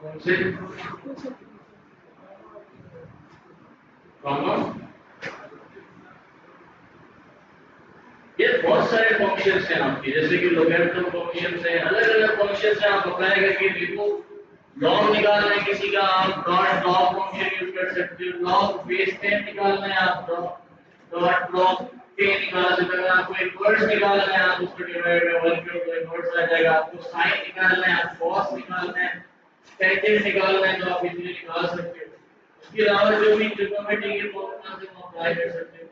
कौन से कॉमन? ये बहुत सारे फंक्शंस हैं आपके, जैसे कि लोगैरिथम फंक्शंस हैं, अलग अलग फंक्शंस हैं। आप अप्लाई करके देखो, लॉग निकालना है किसी का, आप डॉट लॉग फंक्शन यूज कर सकते हो। लॉग बेस 10 निकालना है, आप डॉट लॉग 10 निकाल सकते हो। आपको इनवर्स निकालना है, आप उसको डिवाइड बाय 1 करोगे, इनवर्स आ जाएगा। आपको साइन निकालना है, आप कॉस निकालना है, टेंजेंट निकालना है, तो आप इजीली निकाल सकते हो। इसके अलावा जो भी ट्रिग्नोमेट्री के फॉर्मूला से आप अप्लाई कर सकते हो।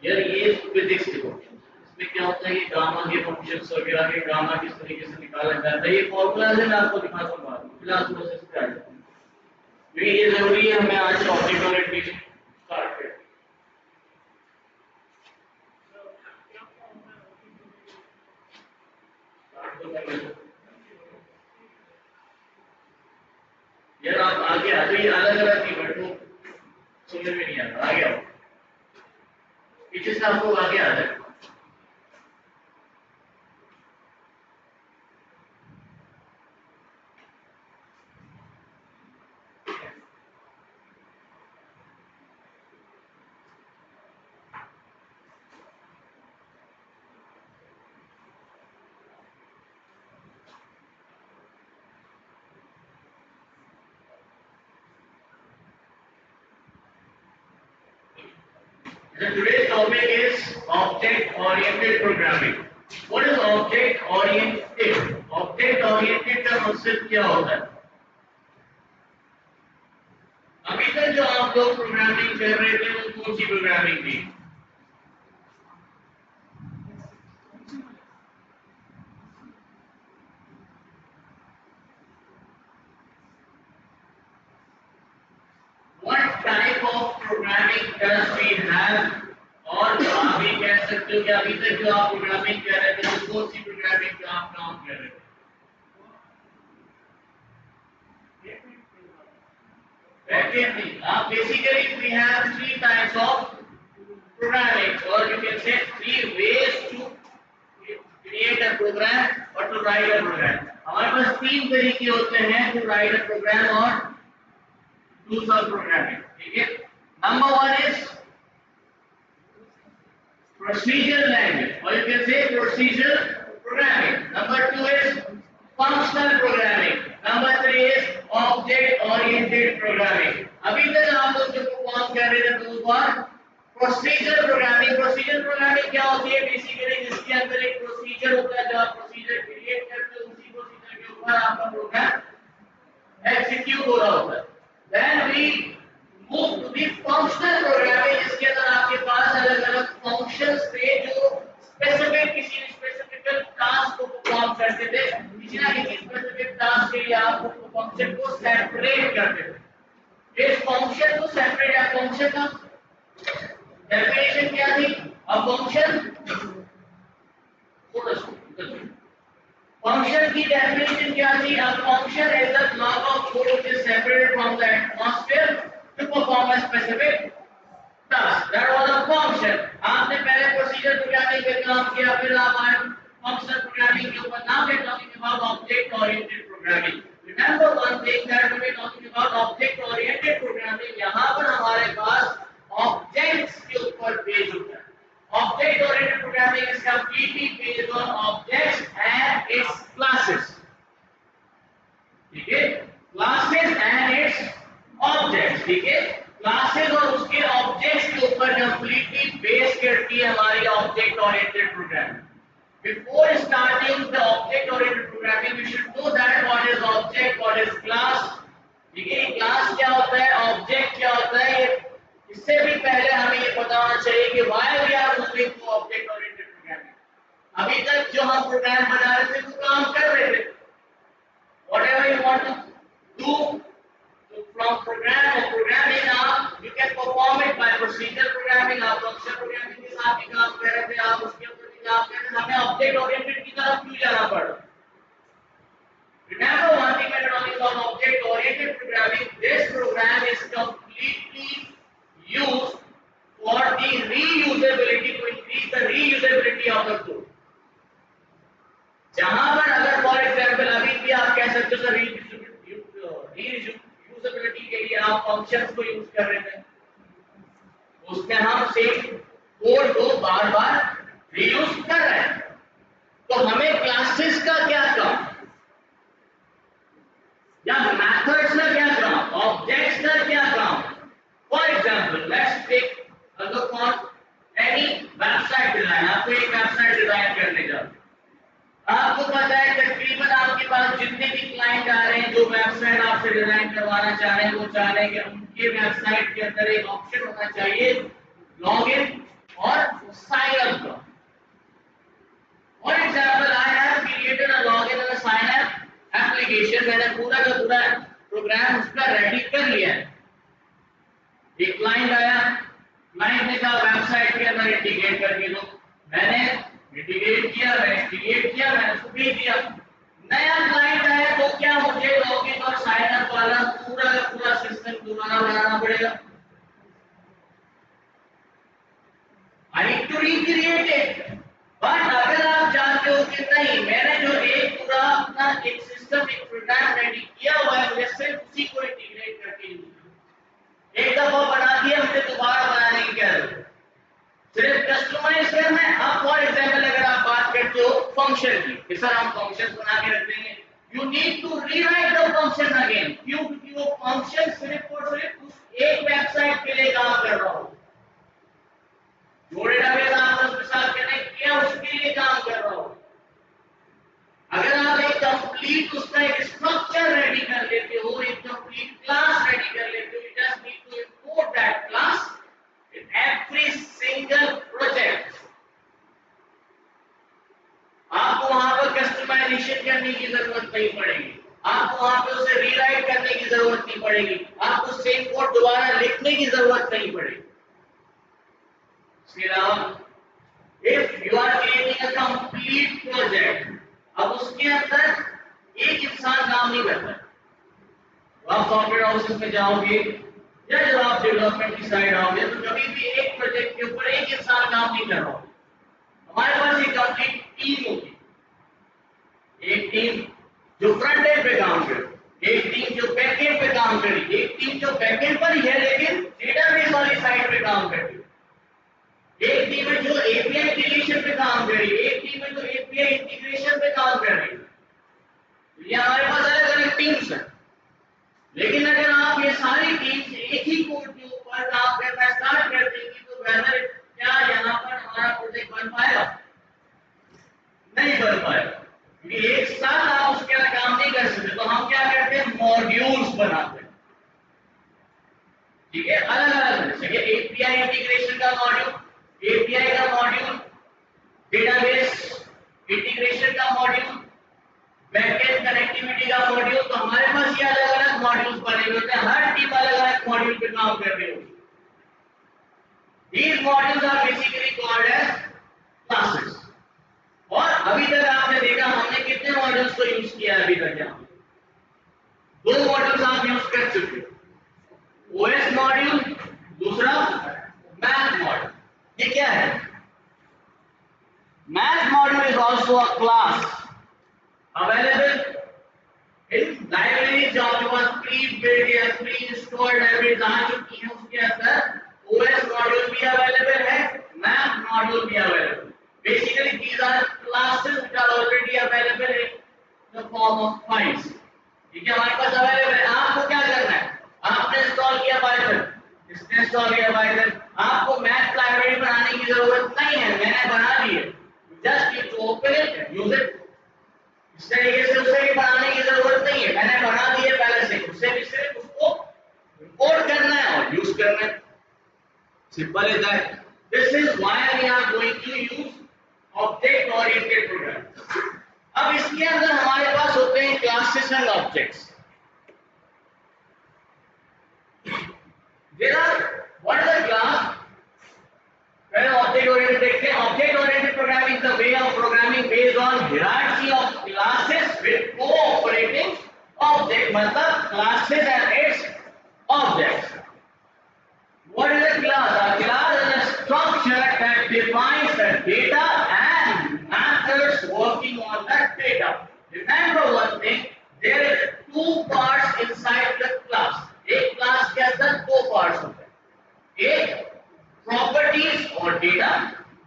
यार ये फिजिक्स के फंक्शन, इसमें क्या होता है कि गामा के फंक्शंस वगैरह के गामा किस तरीके से निकाला जाता है, ये फॉर्मूला है, मैं आपको दिखाता हूँ बाद में। फिलहाल प्रोसेस पे आ जाते हैं, क्योंकि ये जरूरी है हमें आज टॉपिक और एटलीस्ट स्टार्ट करें। यार आप आगे आ जाइए, अलग अलग नहीं बैठो, समझ में नहीं आता, आगे आओ, पीछे से आपको आगे आ जाए। Today's topic is object-oriented programming. What is object-oriented? Object-oriented का मकसद क्या होता है? अभी तक जो आप लोग प्रोग्रामिंग कर रहे थे वो कौन सी प्रोग्रामिंग थी? What type of programming does we have? और आप भी कह सकते हो कि अभी तक जो आप प्रोग्रामिंग कर रहे थे वो कौन सी प्रोग्रामिंग का आप काम कर रहे थे? Backend. Basically we have three types of programming, or you can say three ways to create a program or to write a program. हमारे पास तीन तरीके होते हैं to write a program or do some programming. ठीक है? Number one is procedural language, or you can say procedural programming. Number two is functional programming. Number three is object oriented programming. अभी तक आप लोग जो परफॉर्म कर रहे थे दो बार प्रोसीजर प्रोग्रामिंग। प्रोसीजर प्रोग्रामिंग क्या होती है? बेसिकली जिसके अंदर एक प्रोसीजर होता है, जो आप प्रोसीजर क्रिएट करते हो उसी प्रोसीजर के ऊपर आपका प्रोग्राम एग्जीक्यूट हो रहा होता है। Then we move to the functional programming, जिसके अंदर आपके पास अलग अलग फंक्शंस थे जो स्पेसिफिक किसी स्पेसिफिक टास्क को परफॉर्म करते थे। किसी ना किसी स्पेसिफिक टास्क के लिए आप फंक्शन को सेपरेट करते थे। इस फंक्शन को सेपरेट या फंक्शन का डेफिनेशन क्या थी? अ फंक्शन, फंक्शन की डेफिनेशन क्या थी? A function is the block of code which is separated from the atmosphere to perform a specific task. That was a function. आपने पहले प्रोसीजर प्रोग्रामिंग पे काम किया, फिर आप आए फंक्शनल प्रोग्रामिंग के ऊपर। Now we are talking about object oriented programming. Remember one thing that we are talking about object oriented programming, यहां पर हमारे पास ऑब्जेक्ट्स के ऊपर बेस्ड होता है। Object oriented programming is completely based on objects and it's classes. ठीक है? Classes and its objects. ठीक है? क्लासेस और उसके ऑब्जेक्ट्स के ऊपर कंप्लीटली बेस करती है हमारी object oriented programming. Before starting the object oriented programming, we should know that what is object, what is class. ठीक है? क्लास क्या होता है, ऑब्जेक्ट क्या होता है, इससे भी पहले हमें ये पता होना चाहिए कि why we are moving to object oriented programming. अभी तक जो हम प्रोग्राम बना रहे थे वो काम कर रहे थे। Whatever you want to do from programming, आप you can perform it by procedural programming, आप functional programming के साथ भी काम कर रहे थे, आप उसके ऊपर भी काम कर रहे थे। हमें ऑब्जेक्ट ओरिएंटेड की तरफ क्यों जाना पड़ा? Remember one thing when talking about object oriented programming, this program is completely used for the reusability reusability to increase the reusability of the code. जहां पर अगर फॉर एग्जांपल अभी भी आप कह सकते हो सर रीयूजेबिलिटी के लिए आप फंक्शंस को यूज कर रहे थे, उसमें हम सेम कोड को बार बार रीयूज कर रहे हैं, तो हमें क्लासेस का क्या काम या मेथड्स का क्या काम, ऑब्जेक्ट्स का क्या काम। For example let's take a look on any website design. आपको एक वेबसाइट डिजाइन करने जा रहे हैं, आपको पता है तकरीबन आपके पास जितने भी क्लाइंट आ रहे हैं जो वेबसाइट आपसे डिजाइन करवाना चाह रहे हैं, वो चाह रहे हैं कि उनके वेबसाइट के अंदर एक ऑप्शन होना चाहिए लॉगिन और साइन अप का। For example I have created a login and sign up application. मैंने पूरा का पूरा प्रोग्राम उसका रेडी कर लिया है। एक क्लाइंट आया, क्लाइंट ने कहा वेबसाइट के अंदर इंटीग्रेट करके दो। मैंने इंटीग्रेट किया, मैंने क्रिएट किया, मैंने उसको भेज दिया। नया क्लाइंट आया तो क्या मुझे लॉगिन और साइन अप वाला पूरा का पूरा सिस्टम दोबारा बनाना पड़ेगा? I need to recreate it. But अगर आप जानते हो कि नहीं, मैंने जो एक पूरा अपना एक सिस्टम एक प्रोग्राम रेडी किया हुआ है, मुझे सिर्फ उसी को इंटीग्रेट करके यूज करना। एक दफा बना दिया, मुझे दोबारा बनाने की क्या जरूरत है? सिर्फ कस्टमाइज करना है। आप फॉर एग्जांपल अगर आप बात करते हो फंक्शन की कि सर हम फंक्शन बना के रख देंगे, you need to rewrite the function again. क्यों? क्योंकि वो फंक्शन सिर्फ और सिर्फ उस एक वेबसाइट के लिए काम कर रहा हो, जो डेटाबेस आपने उसके साथ कनेक्ट किया उसके लिए काम कर रहा हो। अगर आप एक कंप्लीट उसका एक स्ट्रक्चर रेडी कर लेते हो, एक कंप्लीट क्लास रेडी कर लेते हो, you just need to import that class in every single project। आपको वहां पर कस्टमाइजेशन करने की जरूरत नहीं पड़ेगी, आपको वहां पर उसे रीराइट करने की जरूरत नहीं पड़ेगी, आपको सेम कोड दोबारा लिखने की जरूरत नहीं पड़ेगी। इसके अलावा if you are creating a complete project, अब उसके अंदर एक इंसान काम नहीं करता। आप सॉफ्टवेयर हाउसेस में जाओगे या जब आप डेवलपमेंट की साइड आओगे तो कभी भी एक प्रोजेक्ट के ऊपर एक इंसान काम नहीं कर रहा होगा। हमारे पास एक कंप्लीट टीम होगी, एक टीम जो फ्रंट एंड पे काम करे, एक टीम जो बैक एंड पे काम करे, एक टीम जो बैक एंड पर ही है लेकिन डेटाबेस वाली साइड पे काम करती है, एक टीम है जो एपीआई क्रिएशन पे काम कर रही है, एक टीम है जो एपीआई इंटीग्रेशन पे काम कर रही है। ये हमारे पास अलग अलग टीम्स हैं। लेकिन अगर आप ये सारी टीम्स एक ही कोड के ऊपर काम करना स्टार्ट कर देंगे तो वेदर क्या यहाँ पर हमारा प्रोजेक्ट बन पाएगा? नहीं बन पाएगा, क्योंकि एक साथ आप उसके अंदर काम नहीं कर सकते। तो हम क्या करते हैं, मॉड्यूल्स बनाते हैं। ठीक है, अलग अलग जैसे एपीआई इंटीग्रेशन का मॉड्यूल, एपीआई का मॉड्यूल, डेटाबेस इंटीग्रेशन का मॉड्यूल, बैकएंड कनेक्टिविटी का मॉड्यूल। तो हमारे पास ये अलग अलग मॉड्यूल्स बने हुए होते हैं, हर टीम अलग अलग मॉड्यूल पे काम कर रही होती है। These modules are basically called as classes। और अभी तक आपने देखा हमने कितने मॉड्यूल्स को यूज किया है अभी तक? यहाँ दो मॉड्यूल्स आप यूज कर चुके हो, ओएस मॉड्यूल, दूसरा मैथ मॉड्यूल। ये क्या है? Math module is also a class available in library जो आपके पास प्री बिल्ड या प्री इंस्टॉल्ड लाइब्रेरीज आ चुकी हैं, उसके अंदर ओएस मॉड्यूल भी अवेलेबल है, मैथ मॉड्यूल भी available. Basically these are classes which are already available in the form of files। ठीक है, हमारे पास अवेलेबल है। आपको क्या करना है, आपने इंस्टॉल किया पाइथन, इसने इंस्टॉल किया पाइथन, आपको मैथ लाइब्रेरी बनाने की जरूरत नहीं है, मैंने बना दी है। Just need to open it, use it. इस तरीके से उसे भी बनाने की जरूरत नहीं है, मैंने बना दी है पहले से, उसे भी सिर्फ उसको इंपोर्ट करना है और यूज करना है। Simple is that. This is why we are going to use object oriented program. अब इसके अंदर हमारे पास होते हैं classes and objects. There are what is the class? पहले ऑब्जेक्ट ओरिएंटेड देखते हैं। Object oriented programming is the way of programming based on hierarchy of classes with cooperating object, मतलब classes and its objects. What is a class? A class is a structure concept that defines the data and methods working on that data. Remember one thing, there is two parts inside the class. एक class के अंदर दो parts होते हैं. एक properties और data,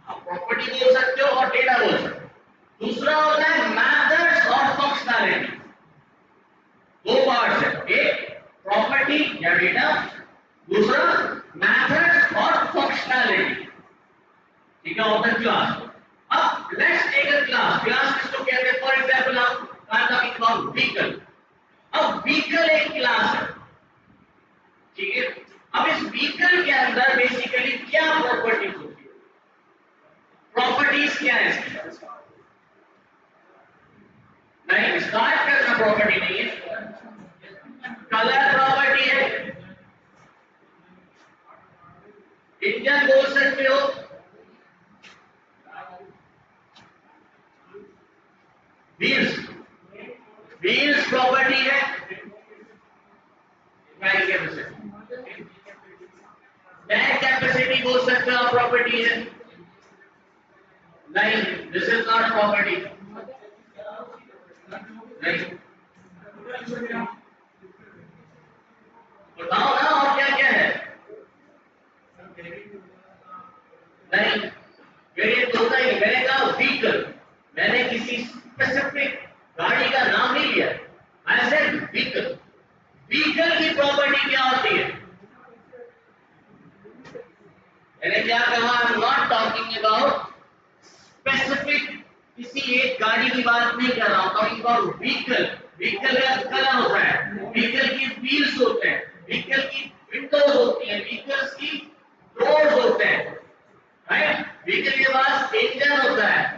आप property बोल सकते हो और data बोल सकते हो. दूसरा होता है methods और functionality. दो parts है, एक property या data, दूसरा methods और functionality. ठीक है, ऑफ द क्लास. अब let's take a class. Class किसको कहते हैं? फॉर एग्जांपल हम टॉकिंग अबाउट व्हीकल. अब व्हीकल एक क्लास है. ठीक है, अब इस व्हीकल के अंदर बेसिकली क्या प्रॉपर्टीज होती है? प्रॉपर्टीज क्या है इसकी? नहीं, स्टार्ट करना प्रॉपर्टी नहीं है. कलर प्रॉपर्टी है. इंजन बोल सकते हो. व्हील्स प्रॉपर्टी है. टैंक कैपेसिटी बोल सकते हो आप, प्रॉपर्टी है. नहीं, दिस इज नॉट प्रॉपर्टी. नहीं, बताओ ना और क्या क्या है. नहीं, वेरिएंट होता ही. मैंने कहा व्हीकल, मैंने किसी स्पेसिफिक गाड़ी का नाम नहीं लिया. I said vehicle. व्हीकल की प्रॉपर्टी क्या होती है? मैंने क्या कहा? I am not talking about specific किसी एक गाड़ी की बात नहीं कर रहा हूं. Talking about vehicle. व्हीकल का कलर होता है, व्हीकल की व्हील्स होते हैं, व्हीकल की विंडोज होती हैं, व्हीकल्स की डोर्स होते हैं, राइट. व्हीकल के पास इंजन होता है.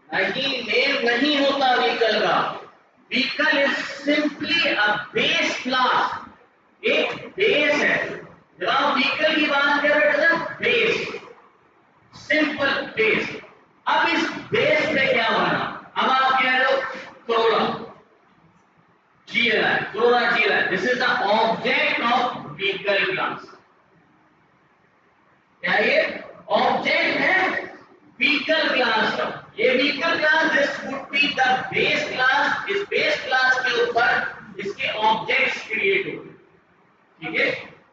नहीं, नेम नहीं होता व्हीकल का. Vehicle is simply a base class. एक बेस है. जब आप व्हीकल की बात कर रहे हो, बेस, सिंपल बेस. अब इस बेस पे क्या बना? अब आप कह रहे हो corona GLI, corona GLI. This is the object of vehicle class. क्या ये ऑब्जेक्ट है व्हीकल क्लास का? ये vehicle class, this would be the base class. इस बेस क्लास के ऊपर इसके ऑब्जेक्ट्स क्रिएट होंगे. ठीक है.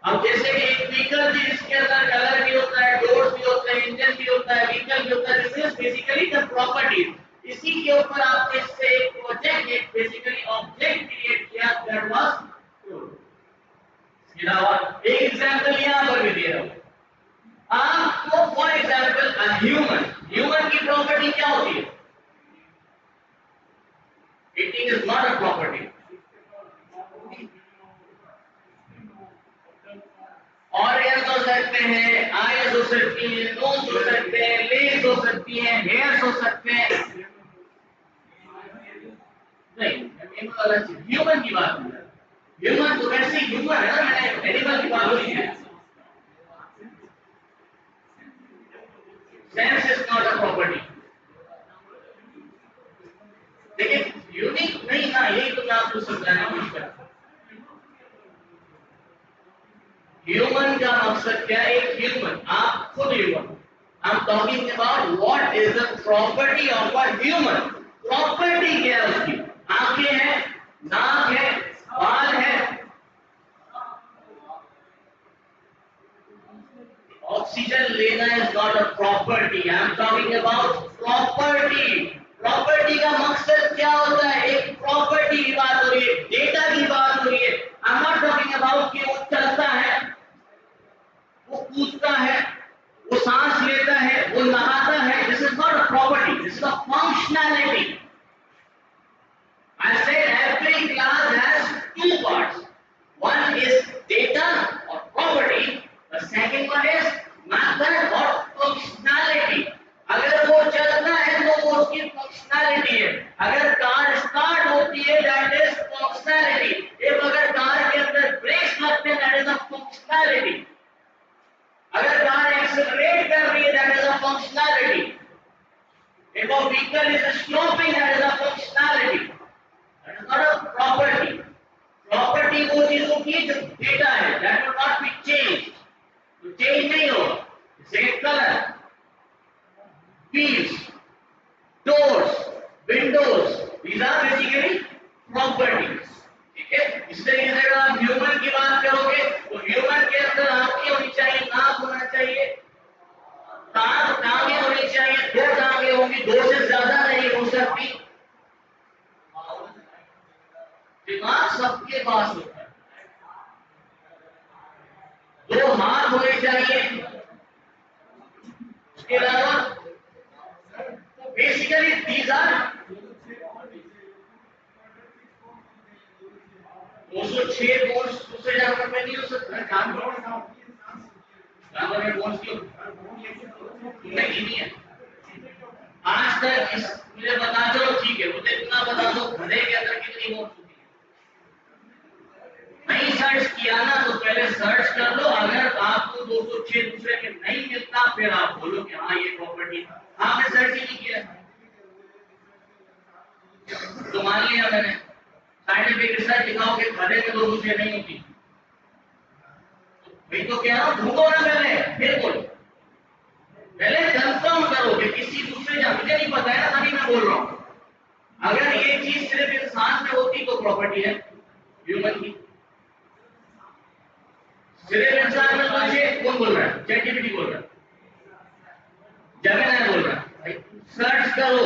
अब जैसे कि एक व्हीकल थी, इसके अंदर कलर भी होता है, डोर्स भी होते हैं, इंजन भी होता है, व्हीकल भी होता है. This is basically the property. इसी के ऊपर आपने इससे एक प्रोजेक्ट, एक बेसिकली ऑब्जेक्ट क्रिएट किया. दैट वाज एक एग्जांपल यहां पर भी दे रहा हूं आपको. For example a human. Human की प्रॉपर्टी क्या होती है? Eating is not a property. Organs हो सकते हैं, आईज हो सकती हैं, नोज हो सकते हैं, लेग्स हो सकती हैं, हेयर्स हो सकते हैं. नहीं, ह्यूमन की बात कर रहा हूं. ह्यूमन तो वैसे ह्यूमन है ना, मैंने एनिमल की बात नहीं है. Sense is not a property. लेकिन यूनिक नहीं ना, यही तो मैं आपको समझाने की कोशिश कर रहा हूं. ह्यूमन का मकसद क्या है? एक ह्यूमन, आप खुद human. I am talking about what is the property of a human. Property क्या है उसकी? आंखें हैं, नाक है, बाल है. ऑक्सीजन लेना is not a property. I am talking about property. Property का मकसद क्या होता है? एक प्रॉपर्टी की बात हो रही है, डेटा की बात हो रही है. I am not talking about कि वो चलता है, वो कूदता है, वो सांस लेता है, वो नहाता है. This is not a property, this is a functionality. I said every class has two parts. One is data or property. The second one is method or functionality. अगर वो चलता है तो वो उसकी फंक्शनैलिटी है. अगर कार स्टार्ट होती है, दैट इज फंक्शनैलिटी. if अगर कार के अंदर ब्रेक्स लगते हैं, दैट इज अ फंक्शनैलिटी. अगर कार एक्सेलरेट कर रही है, that is a functionality. if a vehicle is stopping, that is a functionality. That is not a property. Property वो चीज होती है जो डेटा है, that will not be change, तो चेंज नहीं होगा। जैसे colour, wheels, doors, windows, these are basically properties. ठीक है, इस तरीके से अगर आप ह्यूमन की बात करोगे तो ह्यूमन के अंदर आंखें होनी चाहिए, नाक होना चाहिए, टांगें होनी चाहिए, दो टांगें होंगी, दो से ज्यादा नहीं हो सकती। दिमाग सबके पास होता है, दो हाथ होने चाहिए। उसके अलावा बेसिकली दीज आर 206 बोन्स दूसरे जानवर में नहीं हो सकता। जानवर में बोन्स क्यों नहीं है? आज तक मुझे बता दो, ठीक है, मुझे इतना बता दो गधे के अंदर कितनी बोन्स होती है? नहीं सर्च किया ना, तो पहले सर्च कर लो। अगर आपको 206 दूसरे में नहीं मिलता फिर आप बोलो कि हाँ ये प्रॉपर्टी, आपने सर्च ही नहीं किया तो मान लिया मैंने। साइंटिफिक रिसर्च दिखाओगे गधे में 206 नहीं होती, भाई तो क्या ढूंढो ना पहले, फिर बोलो। पहले कंफर्म करो कि किसी दूसरे जा, मुझे नहीं पता है ना, तभी मैं बोल रहा हूँ। अगर ये चीज सिर्फ इंसान में होती तो प्रॉपर्टी है ह्यूमन की। सिर्फ इंसान में मुझे कौन बोल रहा है? चैटजीपीटी बोल रहा है, जेमिनी बोल रहा है। सर्च करो।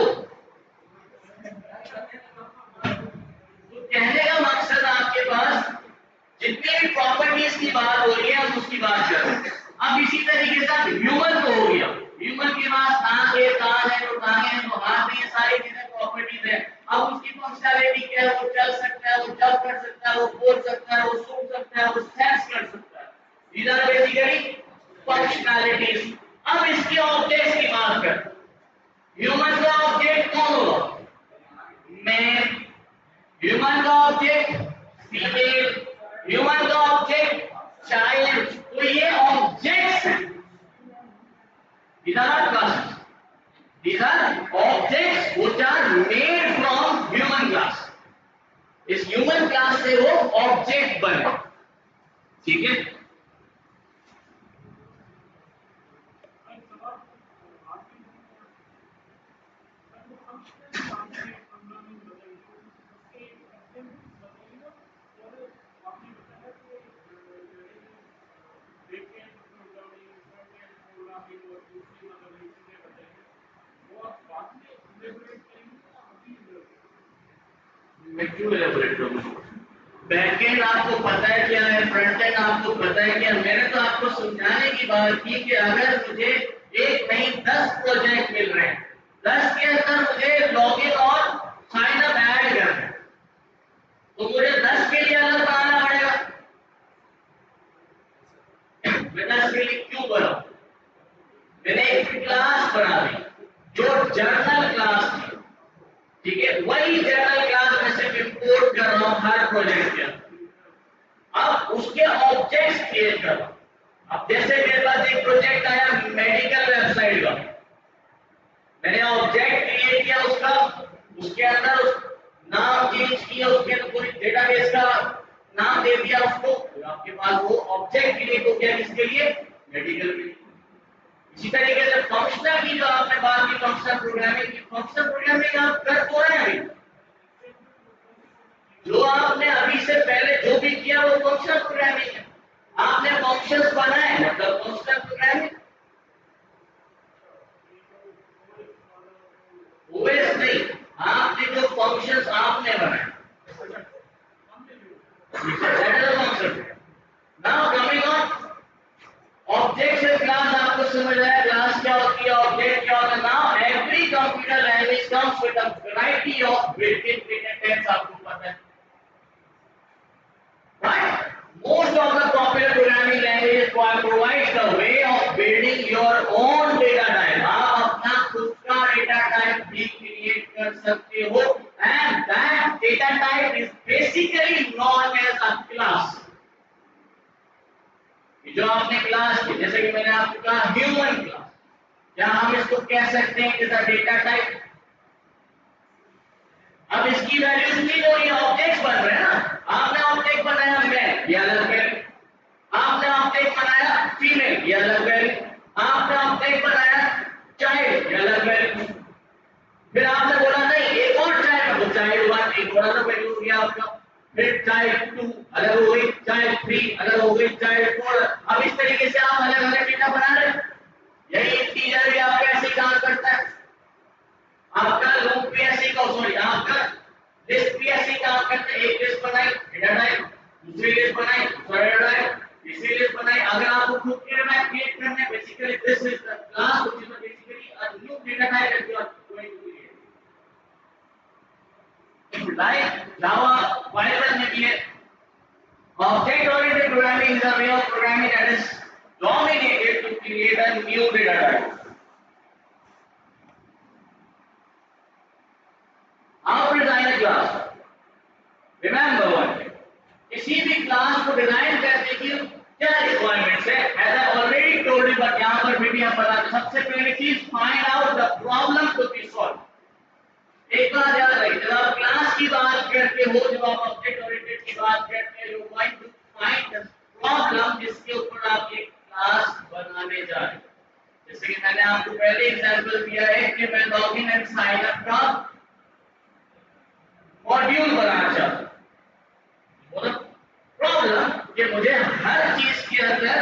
तो कहने का मकसद आपके पास जितनी भी प्रॉपर्टीज की बात हो रही है हम उसकी बात कर रहे हैं। अब इसी तरीके से ह्यूमन तो हो गया, ह्यूमन के पास नाक है, कान है, तो टांगे हैं, तो हाथ है, ये सारी चीजें प्रॉपर्टीज है। अब उसकी फंक्शनैलिटी क्या है? वो चल सकता है, वो जंप कर सकता है, वो बोल सकता है, वो सूंघ सकता है, वो सेंस कर सकता है। These are basically functionalities। अब इसके ऑब्जेक्ट्स की बात करते हैं। ह्यूमन का ऑब्जेक्ट कौन होगा? मैन। ह्यूमन का ऑब्जेक्ट फीमेल। ह्यूमन का ऑब्जेक्ट चाइल्ड। तो ये ऑब्जेक्ट्स हैं। These are not classes. These are objects which are made from human class। इस ह्यूमन क्लास से वो ऑब्जेक्ट बने। ठीक है, मैं क्यों एलेबोरेट करूं? बैकएंड आपको पता है क्या है, फ्रंट एंड आपको पता है क्या? मैंने तो आपको समझाने की बात की कि अगर मुझे एक नहीं 10 प्रोजेक्ट मिल रहे हैं, 10 के अंदर मुझे लॉगिन और साइन अप ऐड करना है, तो मुझे 10 के लिए अलग बनाना पड़ेगा। मैं 10 के लिए क्यों बना? मैंने एक क्लास बना दी जो जर्नल क्लास थी। ठीक है, वही जर्नल क्लास में से इंपोर्ट कर रहा हूं हर प्रोजेक्ट के अंदर। अब उसके ऑब्जेक्ट्स क्रिएट कर रहा हूं। अब जैसे मेरे पास एक प्रोजेक्ट आया मेडिकल वेबसाइट का, मैंने ऑब्जेक्ट क्रिएट किया उसका, उसके अंदर उस नाम चेंज किया, उसके अंदर पूरी डेटाबेस का नाम दे दिया उसको, तो आपके पास वो ऑब्जेक्ट क्रिएट हो गया। किसके लिए? मेडिकल के लिए। इसी तरीके से फंक्शनल की जो आपने बात की, फंक्शनल प्रोग्रामिंग की, फंक्शनल प्रोग्रामिंग आप कर तो रहे हैं अभी। जो आपने अभी से पहले जो भी किया वो फंक्शनल प्रोग्रामिंग है। आपने फंक्शंस बनाए मतलब फंक्शनल प्रोग्रामिंग। ओएस नहीं, आपने जो फंक्शंस आपने बनाए that is a function. Now coming on object से क्लास, आपको समझ आया क्लास क्या होती है, ऑब्जेक्ट क्या होता है। Now every computer language comes with a variety of built-in data types, आपको पता है right? Most of the popular programming languages provides the way of building your own data type। आप अपना खुद का डेटा टाइप भी क्रिएट कर सकते हो and that data type is basically known as a class। जो आपने क्लास की, जैसे कि मैंने आपको कहा ह्यूमन क्लास, क्या हम इसको कह सकते हैं कि डेटा टाइप। अब इसकी वैल्यूज नहीं हो रही, ऑब्जेक्ट्स बन रहे हैं ना, आपने ऑब्जेक्ट बनाया मैन, ये अलग वैल्यू। आपने ऑब्जेक्ट बनाया फीमेल, ये अलग वैल्यू। आपने ऑब्जेक्ट बनाया चाइल्ड, ये अलग वैल्यू। फिर आपने बोला नहीं एक और चाइल्ड, तो चाइल्ड 1 एक और अलग वैल्यू हो गया आपका। फिर चाइल्ड 2 अलग हो गई, चाइल्ड 3 अलग हो गई, चाइल्ड 4। अब इस तरीके से आप अलग अलग डेटा बना रहे हैं। यही इंटीजर भी आपका ऐसे काम करता है। आपका लूप भी ऐसे ही, सॉरी आपका लिस्ट भी ऐसे ही काम करता है। एक लिस्ट बनाई डेटा टाइप, दूसरी लिस्ट बनाई दूसरा डेटा टाइप, तीसरी लिस्ट बनाई। अगर आपको खुद के डेटा क्रिएट करना है, basically this is the class which is basically a new data type that you are going to create. Like Java, Python में भी है। Object-oriented programming is a way of programming that is dominated to create a new data type. How to design a class? Remember one thing. किसी भी class को design करने की क्या requirements है? As I already told you, but यहाँ पर भी हम बता दें। सबसे पहली चीज find out the problem to be solved. एक बात याद रखिए, जब आप क्लास की बात करते हो, जब आप ऑब्जेक्ट ओरिएंटेड की बात करते हो, you going to find the problem जिसके ऊपर आप एक क्लास बनाने जा रहे हैं। जैसे कि मैंने आपको पहले एग्जांपल दिया है कि मैं लॉगिन एंड साइन अप का मॉड्यूल बनाना चाहता हूं। प्रॉब्लम कि मुझे हर चीज के अंदर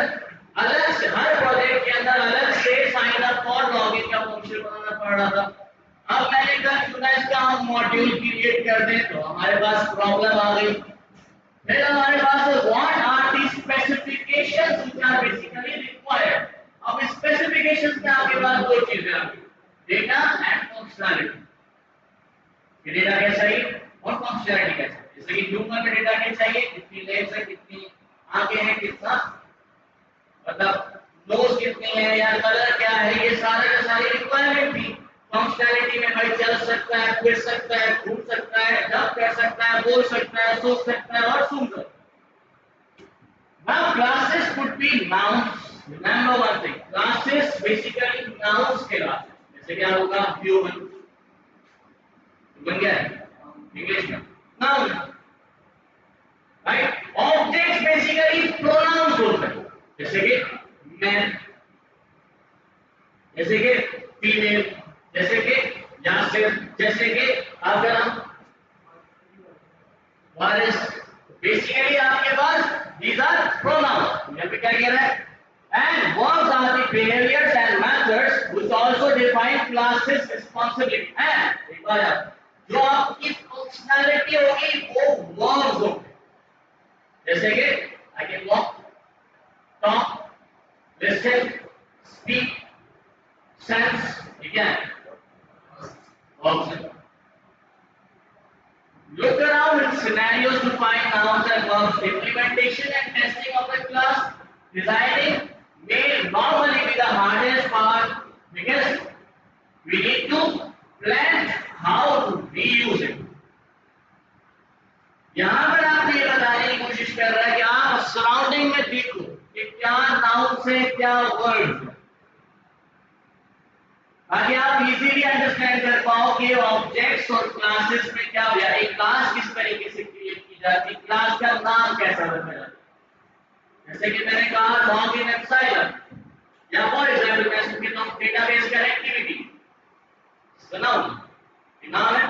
अलग से, हर प्रोजेक्ट के अंदर अलग से साइन अप और लॉगिन का फंक्शन बनाना पड़ रहा था। अब मैंने कहा क्यों ना इसका हम मॉड्यूल क्रिएट कर दें, तो हमारे पास प्रॉब्लम आ गई। फिर हमारे पास what are the specifications which are basically required. अब स्पेसिफिकेशंस में आपके पास दो चीजें आ गई, डेटा एंड फंक्शनैलिटी। ये डेटा कैसा है और फंक्शनैलिटी कैसा है। जैसे कि ह्यूमन में डेटा क्या चाहिए, कितनी लेग्स है, कितनी आंखें हैं, कितना मतलब नोज कितनी है या कलर क्या है, ये सारे के सारी रिक्वायरमेंट थी। फंक्शनैलिटी में भाई चल सकता है, फिर सकता है, घूम सकता है, जंप कर सकता है, बोल सकता है, सोच सकता है और सुन सकता है। Now classes could be nouns. Remember one thing. Classes basically nouns कहलाते हैं। जैसे क्या होगा human, बन गया है इंग्लिश में noun, right? Objects basically pronouns होते हैं। जैसे कि man, जैसे कि female, जैसे कि यासिर, जैसे कि अगर हम वारिस, बेसिकली आपके पास these are pronouns। यहाँ पे क्या कह रहा है, and verbs are the behaviors and methods which also define classes responsibility। and एक बार याद, जो आपकी फंक्शनैलिटी होगी वो verbs होंगे। जैसे कि I can walk, talk, listen, speak, sense, ठीक है। Verbs। Look around in scenarios to find nouns and verbs. Implementation and testing of a class designing may normally be the hardest part because we need to plan how to reuse it. यहाँ पर आप ये बताने की कोशिश कर रहे हैं कि आप सराउंडिंग में देखो कि क्या नाउन से क्या वर्ड, ताकि आप इजीली अंडरस्टैंड कर पाओ कि ऑब्जेक्ट्स और क्लासेस में क्या हो गया, एक क्लास किस तरीके से क्रिएट की जाती है, क्लास का नाम कैसा रखा जाता है। जैसे कि मैंने कहा लॉगिन एंड साइन अप, या फॉर एग्जांपल मैं इसके नाम डेटाबेस कनेक्टिविटी, सुनाओ नाम है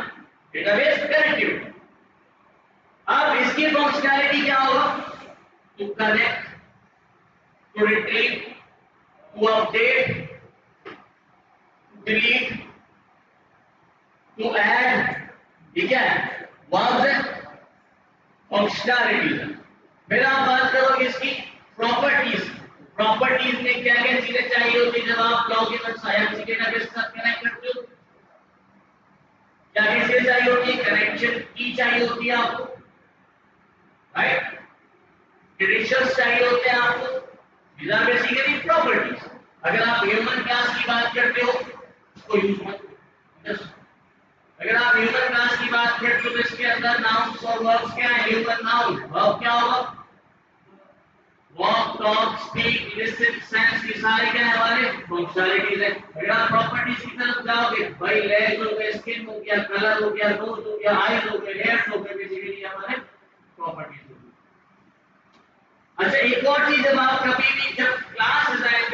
डेटाबेस कनेक्टिविटी। अब इसकी फंक्शनैलिटी क्या होगा, to connect, to retrieve, to update, delete, to add, ठीक है। वर्ब्स है, फंक्शनैलिटीज है। फिर आप बात करोगे इसकी प्रॉपर्टीज। प्रॉपर्टीज में क्या क्या चीजें चाहिए होती है जब आप लॉगिन और साइन अप डेटाबेस के साथ कनेक्ट करते हो, क्या क्या चीजें चाहिए होती है, कनेक्शन की चाहिए होती है आपको, राइट, क्रेडेंशियल्स चाहिए होते हैं आपको। these are basically properties। अगर आप ह्यूमन क्लास की बात करते हो तो यूज मत, अगर आप ह्यूमन क्लास की बात करते हो तो इसके अंदर नाउन्स और वर्ब्स क्या है, ह्यूमन नाउन, वर्ब क्या होगा, walk, talk, speak, listen, sense, ये सारे क्या है हमारे फंक्शनैलिटीज है। अगर आप प्रॉपर्टीज की तरफ जाओगे, भाई लेग हो गया, स्किन हो गया, कलर हो गया, नोज हो गया, आईज हो गए, हेयर्स हो गए, बेसिकली हमारे प्रॉपर्टीज होगी। अच्छा, एक और चीज, जब आप कभी भी जब क्लास डिजाइन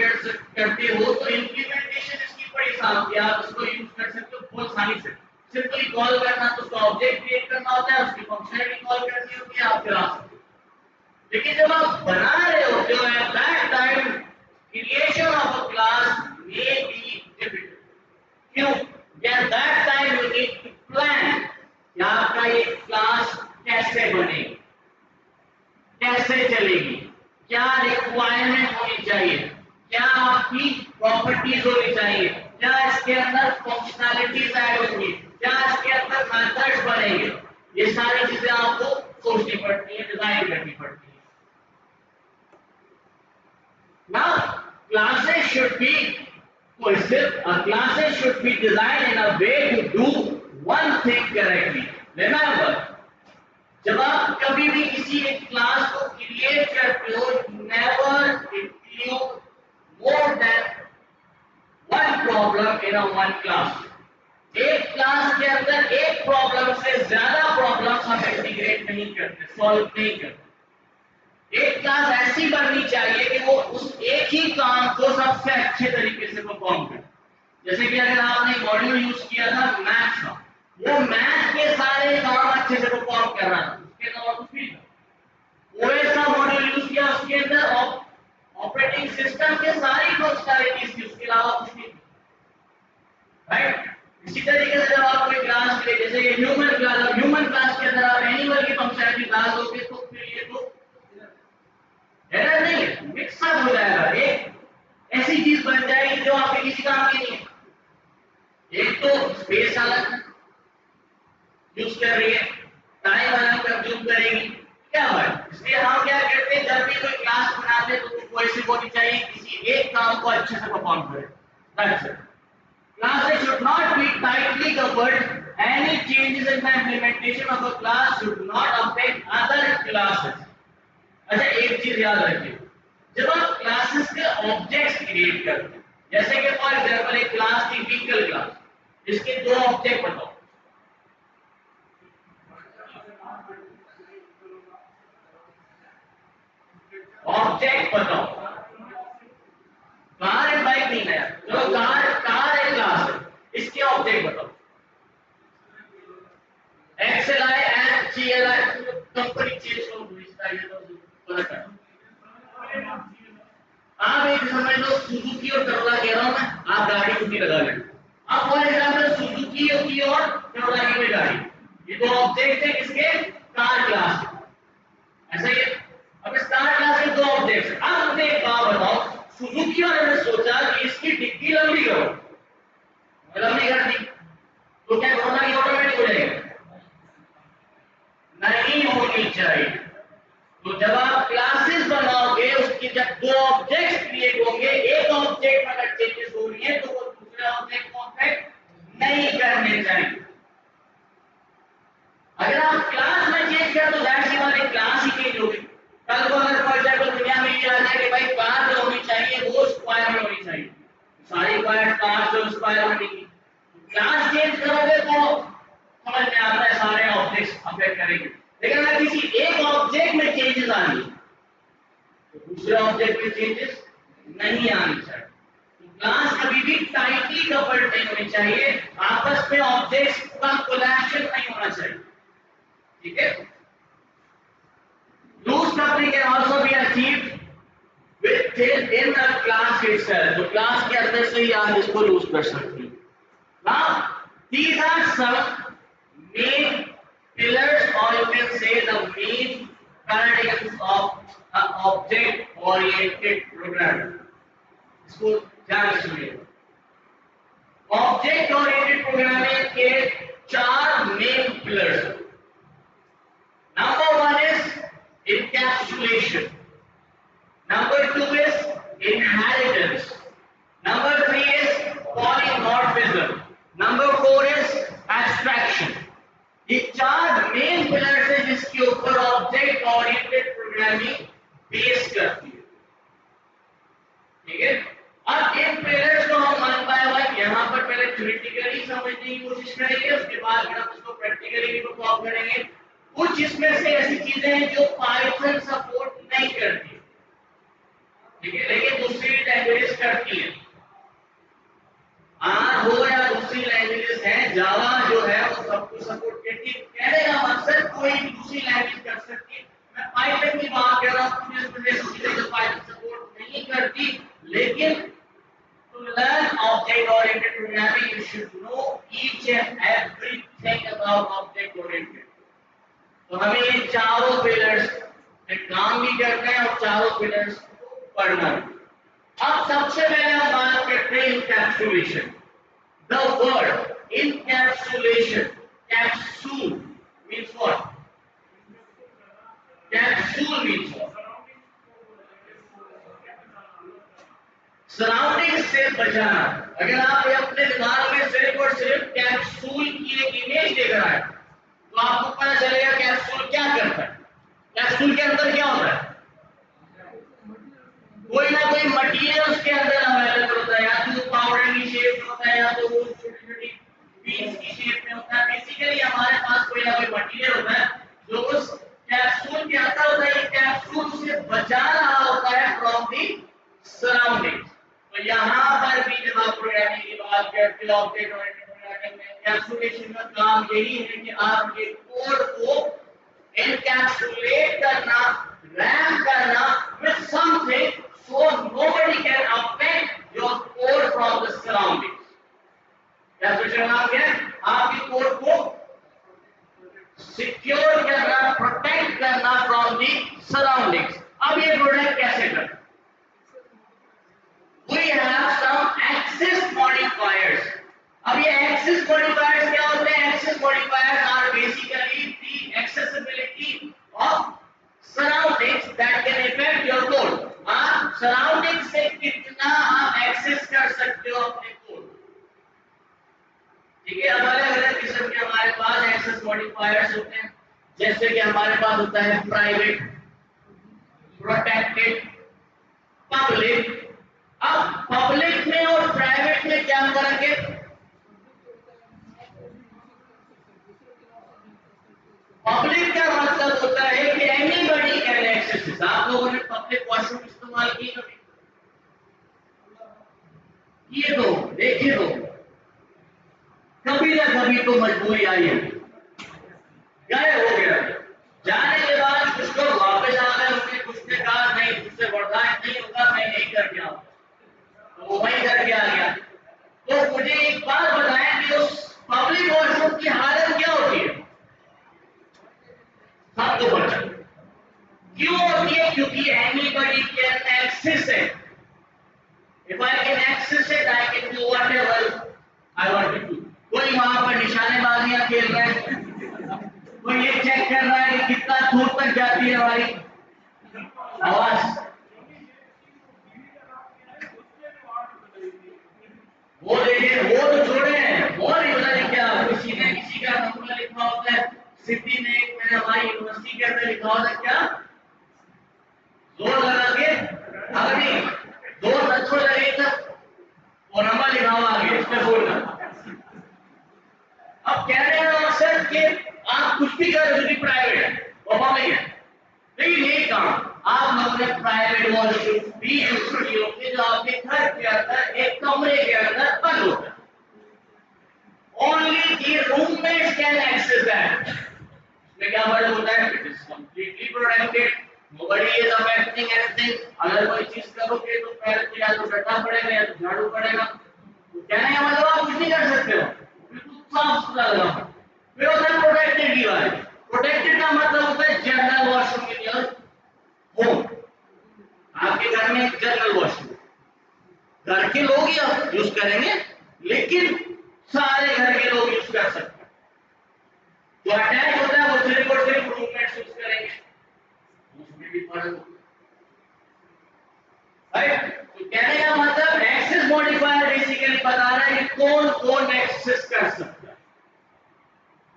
करते हो तो इंप्लीमेंटेशन इसकी बड़ी आसान होती है। आप इसको यूज कर सकते हो बहुत आसानी से। सिंपली कॉल करना, तो उसका ऑब्जेक्ट क्रिएट करना होता है, उसकी फंक्शनैलिटी कॉल करनी होती है, आप चला सकते हो। लेकिन जब आप बना रहे होते हो, at that time creation of a class may be difficult. क्यों? At that time you need to plan कि आपका ये क्लास कैसे बनेगी, कैसे चलेगी, क्या रिक्वायरमेंट होनी चाहिए, क्या आपकी प्रॉपर्टीज होनी चाहिए, क्या इसके अंदर फंक्शनैलिटीज ऐड होंगी, क्या इसके अंदर मेथड्स बनेंगे। ये सारी चीजें आपको सोचनी पड़ती है, डिजाइन करनी पड़ती है। Now, classes should be cohesive. Classes should be designed in a way to do one thing correctly. Remember, जब आप कभी भी किसी एक क्लास को क्रिएट करते हो, never include more than one problem in a one class. एक क्लास के अंदर एक प्रॉब्लम से ज्यादा प्रॉब्लम्स हम इंटीग्रेट नहीं करते, सॉल्व नहीं करते। एक क्लास ऐसी बननी चाहिए कि वो उस एक ही काम को सबसे अच्छे तरीके से परफॉर्म करे। जैसे कि अगर आपने मॉड्यूल यूज किया था मैथ्स का, वो मैथ के सारे काम अच्छे से परफॉर्म कर रहा था, उसके अलावा कुछ भी था। ओएस का मॉड्यूल यूज किया, उसके अंदर ऑपरेटिंग सिस्टम के सारी फंक्शनैलिटीज थी, उसके अलावा कुछ नहीं, राइट। इसी तरीके से जब आप कोई क्लास के, जैसे ये ह्यूमन क्लास के अंदर आप एनिमल की फंक्शनैलिटी डाल दोगे तो फिर ये तो एरर नहीं, मिक्सअप हो जाएगा, एक ऐसी चीज बन जाएगी जो आपके किसी काम की नहीं है। एक तो स्पेस अलग यूज कर रही है, टाइम अलग कंज्यूम करेगी, क्या है। इसलिए हम क्या करते हैं, जब भी कोई क्लास बनाते हैं तो उसको ऐसी होनी चाहिए किसी एक काम को अच्छे से परफॉर्म करे। That's it. Classes should not be tightly covered. Any changes in the implementation of a class should not affect other classes. अच्छा, एक चीज याद रखिए, जब आप क्लासेस के ऑब्जेक्ट्स क्रिएट करते हैं, जैसे कि फॉर एग्जांपल एक क्लास थी व्हीकल क्लास, इसके दो ऑब्जेक्ट बताओ। ऑब्जेक्ट बताओ। कार एंड बाइक नहीं है, चलो कार एक क्लास है, इसके ऑब्जेक्ट बताओ। XLI and GLI company change करो, इसका ये तो गलत है। आप एक समझ लो, सुजुकी और करोला कह रहा हूं मैं, आप गाड़ी उठी लगा लें। अब फॉर एग्जांपल सुजुकी की और करोला की कोई गाड़ी, ये दो ऑब्जेक्ट है किसके, कार क्लास के। ऐसा ही है। अब इस कार क्लास के दो ऑब्जेक्ट्स हैं। अब मुझे एक बात बताओ, सुजुकी वाले ने सोचा कि इसकी डिक्की लंबी करो, लंबी कर दी, तो क्या करोला की ऑटोमेटिक हो जाएगी? नहीं होनी चाहिए। तो जब आप क्लासेस बनाओगे, उसकी जब दो ऑब्जेक्ट्स क्रिएट होंगे, एक ऑब्जेक्ट में अगर चेंजेस हो रही है तो वो दूसरे ऑब्जेक्ट को अफेक्ट नहीं करने चाहिए। अगर आप क्लास में चेंज कर तो दैट्स सी वाली क्लास ही चेंज होगी। कल को अगर फॉर एग्जांपल दुनिया में ये आ जाए कि भाई कार जो होनी चाहिए वो स्क्वायर में होनी चाहिए, सारी कार जो स्क्वायर में नहीं, क्लास चेंज करोगे तो समझ में आता है सारे ऑब्जेक्ट्स अफेक्ट करेंगे। लेकिन अगर किसी एक ऑब्जेक्ट में चेंजेस आनी तो दूसरे ऑब्जेक्ट में चेंजेस नहीं आनी चाहिए। तो क्लास कभी भी टाइटली कवर्ड नहीं होनी चाहिए, आपस में ऑब्जेक्ट्स का कोलैप्शन नहीं होना चाहिए, ठीक है। Loose coupling can also be achieved within the class itself. तो क्लास के अंदर से ही आप इसको लूज कर सकते हैं। Now these are some main pillars, or you can say the main paradigms of object oriented programming. इसको ध्यान से सुनिए। ऑब्जेक्ट ओरिएंटेड प्रोग्रामिंग के चार main pillars. Number one is encapsulation, number two is inheritance, number three is polymorphism, number four is abstraction। ये चार main pillars है जिसके ऊपर ऑब्जेक्ट ओरिएंटेड प्रोग्रामिंग बेस करती है, ठीक है। अब इन पिलर्स को हम वन बाय वन यहाँ पर पहले थ्योरेटिकली समझने की कोशिश करेंगे, उसके बाद फिर हम इसको प्रैक्टिकली भी परफॉर्म करेंगे। कुछ इसमें से ऐसी चीजें हैं जो पाइथन सपोर्ट नहीं करती, ठीक है, लेकिन दूसरी लैंग्वेजेस करती है। आर हो या दूसरी लैंग्वेजेस है, जावा जो है वो सब कुछ सपोर्ट करती है। कहने का मकसद कोई भी दूसरी लैंग्वेज कर सकती है। मैं पाइथन की बात कर रहा हूँ, जो पाइथन सपोर्ट नहीं करती, लेकिन to learn object oriented programming you should know each and everything about object oriented। तो हमें ये चारों पिलर्स पे काम भी करना है और चारों पिलर्स पढ़ना है। अब सबसे पहले हम बात करते हैं encapsulation. The word encapsulation, capsule means what? Capsule means what? Surrounding से बचाना। अगर आप अपने दिमाग में सिर्फ और सिर्फ कैप्सूल की एक इमेज देख रहा है तो आपको पता चलेगा कैप्सूल क्या करता है। कैप्सूल के अंदर क्या होता है? कोई ना कोई मटेरियल उसके अंदर अवेलेबल होता है, या तो पाउडर की शेप में होता है या तो वो छोटी छोटी बीन्स की शेप में होता है। बेसिकली हमारे पास कोई ना कोई मटेरियल होता है जो उस कैप्सूल के अंदर होता है। ये कैप्सूल उसे बचा रहा होता है फ्रॉम दी सराउंडिंग। तो यहाँ पर भी जब आप प्रोग्रामिंग की बात करते हो ऑब्जेक्ट ओरिएंटेड प्रोग्रामिंग में, कैप्सुलेशन का काम यही है कि आप ये कोड को एनकैप्सुलेट करना, रैप करना with something so nobody can affect your code from the surroundings। Capsulation नाम क्या है? आपके कोड को सिक्योर करना, प्रोटेक्ट करना फ्रॉम दी सराउंडिंग्स। अब ये प्रोटेक्ट कैसे करना? We have some access modifiers। अब ये access modifiers क्या होते हैं? Access modifiers are basically the accessibility of surroundings that can affect your code। आप surroundings से कितना आप access कर सकते हो अपने कोड, ठीक है। अब अलग अलग किस्म के हमारे पास access modifiers होते हैं, जैसे कि हमारे पास होता है private, protected, public। अब पब्लिक में और प्राइवेट में क्या फर्क है? पब्लिक का मतलब होता है कि एनीबॉडी कैन एक्सेस। आप लोगों ने पब्लिक वॉशरूम इस्तेमाल की कभी? किए तो देखिए, तो कभी ना कभी तो मजबूरी आई है, गए हो गया, जाने के बाद कुछ लोग वापस आ गए, उन्होंने कुछ ने कहा नहीं मुझसे बर्दाश्त नहीं होगा, मैं नहीं करके आऊंगा, वो वही करके आ गया। तो मुझे एक बात बताएं कि उस पब्लिक वॉशरूम की हालत क्या होती है? सबको पता क्यों होती है? क्योंकि anybody can access it. If I can access it I can do whatever I want to do. कोई वहां पर निशानेबाजियां खेल रहा है, कोई ये चेक कर रहा है कि कितना दूर तक जाती है हमारी आवाज। वो देखिए, वो तो छोड़े हैं, वो नहीं पता नहीं क्या किसी ने किसी का नंबर लिखा होता है। सिटी में एक मैंने हमारी यूनिवर्सिटी के अंदर लिखा होता है क्या, जोर लगा के, अगर नहीं जोर न लगे तब वो नंबर लिखा हुआ आगे उसमें बोलना। अब कहने का मकसद कि आप कुछ भी कर रहे हो प्राइवेट है और पब्लिक है, लेकिन ये काम आप लोगों ने प्राइवेट वॉशरूम भी यूज किए होंगे जो आपके घर के अंदर एक कमरे के अंदर बंद होता है। Only the roommates can access that. इसमें क्या फर्क होता है? It is completely protected, nobody is affecting anything. अगर कोई चीज करोगे तो पहले तो या तो डंडा पड़ेगा या तो झाड़ू पड़ेगा। तो कहने का मतलब आप कुछ नहीं कर सकते हो, बिल्कुल साफ सुथरा लगा। फिर होता है प्रोटेक्टेड डिवाइस। प्रोटेक्टेड का मतलब होता है general washroom in your home. आपके घर में जनरल वॉशरूम घर के लोग ही यूज करेंगे, लेकिन सारे घर के लोग यूज कर सकते हैं। जो अटैच होता है वो सिर्फ और सिर्फ रूममेट्स यूज करेंगे, उसमें भी फर्क राइट। तो कहने का मतलब एक्सेस मॉडिफायर बेसिकली बता रहा है कि कौन कौन एक्सेस कर सकता है,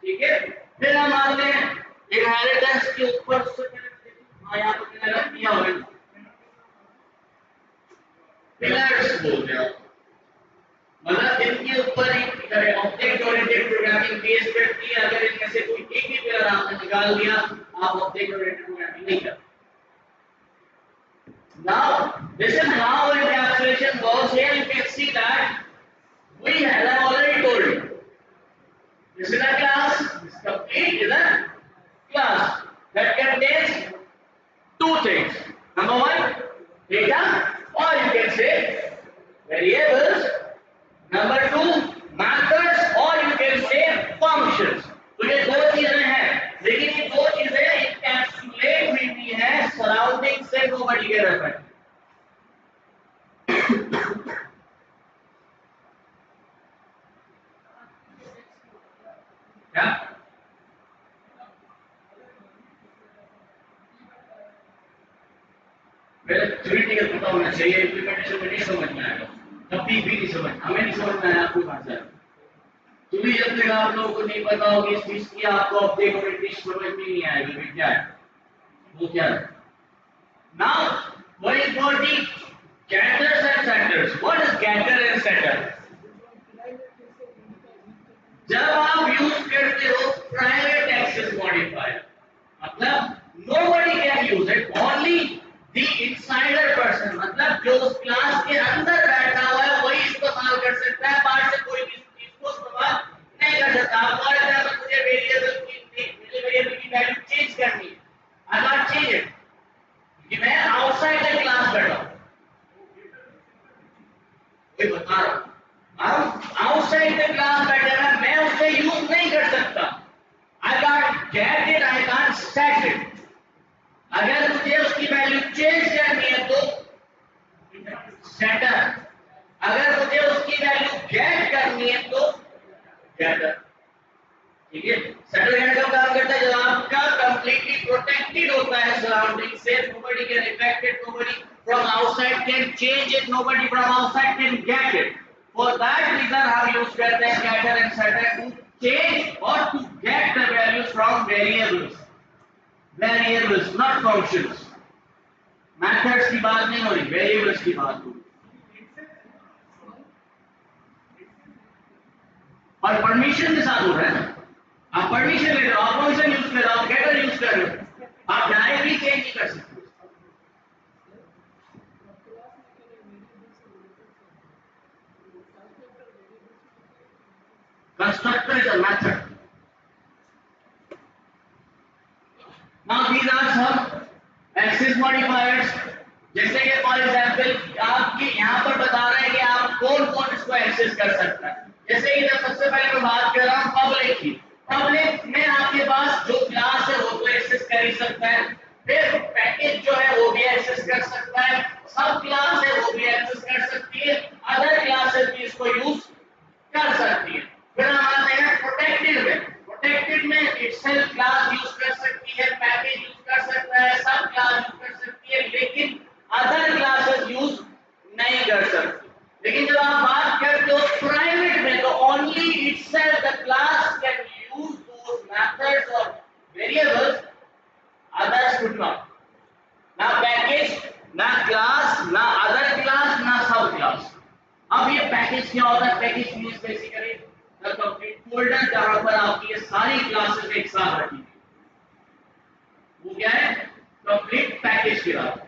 ठीक है। फिर हम आते हैं इनहेरिटेंस के ऊपर। यहाँ पर मैंने रख दिया हुआ है पिलर्स बोलते हैं, मतलब इनके ऊपर ही ऑब्जेक्ट ओरिएंटेड प्रोग्रामिंग बेस करती है। अगर इनमें से कोई एक भी पेयर आपने निकाल दिया, आप ऑब्जेक्ट ओरिएंटेड प्रोग्रामिंग नहीं कर। Now, this is how encapsulation works. Here you can see that we have already told you. This is a class. This complete is a class that contains two things. Number one, data, or you can say variables. Number two, methods, or you can say functions. तो ये दो चीजें हैं, लेकिन ये दो चीजें encapsulate हुई भी हैं सराउंडिंग से nobody के रेफरेंस। क्या? पहले थ्योरी टिकल पता होना चाहिए, इम्प्लीमेंटेशन में नहीं समझ में आएगा, कभी भी नहीं समझ, हमें नहीं समझ में आया, आपको कहाँ से आएगा? क्योंकि जब तक आप लोगों को नहीं पता होगी इस चीज की, आपको ऑब्जेक्ट ओरिएंटेड समझ में नहीं आएगा कि क्या है, वो क्या है। Now, going for the getters and setters. What is getter and setter? जब आप यूज करते हो प्राइवेट एक्सेस मॉडिफायर, मतलब nobody can use it, only the insider person, मतलब जो उस क्लास के अंदर बैठा हुआ है वही इस्तेमाल कर सकता है, बाहर से कोई भी चीज को इस्तेमाल नहीं कर सकता। आप फॉर एग्जांपल मुझे वेरिएबल की वैल्यू चेंज करनी है, आई कैन चेंज इट कि मैं आउटसाइड द क्लास बैठा हूं, वही बता रहा हूं, आउटसाइड द क्लास बैठा है, मैं उसे यूज नहीं कर सकता। I can get it, I can set it. अगर मुझे उसकी वैल्यू चेंज करनी है तो सेटर, अगर मुझे उसकी वैल्यू गेट करनी है तो गेटर। ठीक है, सेटर गेटर का काम करता है जब आपका कंप्लीटली प्रोटेक्टेड होता है सराउंडिंग से, nobody can affect it, nobody from outside can change it, nobody from outside can get it. For that reason हम यूज करते हैं getter and setter to change or to get the values from variables, variables not functions। methods की बात नहीं हो रही, variables की बात हो रही। और परमिशन के साथ हो रहा है ना, आप परमिशन ले रहे हो, आप फंक्शन यूज कर रहे हो, आप गेटर यूज कर रहे हो, आप डायरेक्टली चेंज नहीं कर सकते। Constructor is a method. Now these are some access modifiers, जैसे कि फॉर एग्जांपल आपके यहाँ पर बता रहे हैं कि आप कौन-कौन इसको एक्सेस कर सकता है। जैसे कि सबसे पहले मैं बात कर रहा हूँ पब्लिक की। पब्लिक में आपके पास जो क्लास है वो तो एक्सेस कर ही सकता है, फिर पैकेज जो है वो भी एक्सेस कर सकता है, सब क्लास है वो भी एक्सेस कर सकती है, अदर क्लासेस भी इसको यूज कर सकती है। फिर हम आते हैं प्रोटेक्टेड में। प्रोटेक्टेड में इटसेल्फ क्लास यूज कर सकती है, पैकेज यूज कर सकता है, सब क्लास यूज कर सकती है, लेकिन अदर क्लासेस यूज नहीं कर सकती। लेकिन जब आप बात करते हो प्राइवेट में तो only itself the class can use those methods और वेरिएबल्स, अदर्स कुड नॉट। ना पैकेज, ना क्लास, ना अदर क्लास, ना सब क्लास। अब ये पैकेज क्या होता है? Package means basically the complete folder जहां पर आपकी ये सारी क्लासेस एक साथ रखी है, वो क्या है? कंप्लीट पैकेज की बात।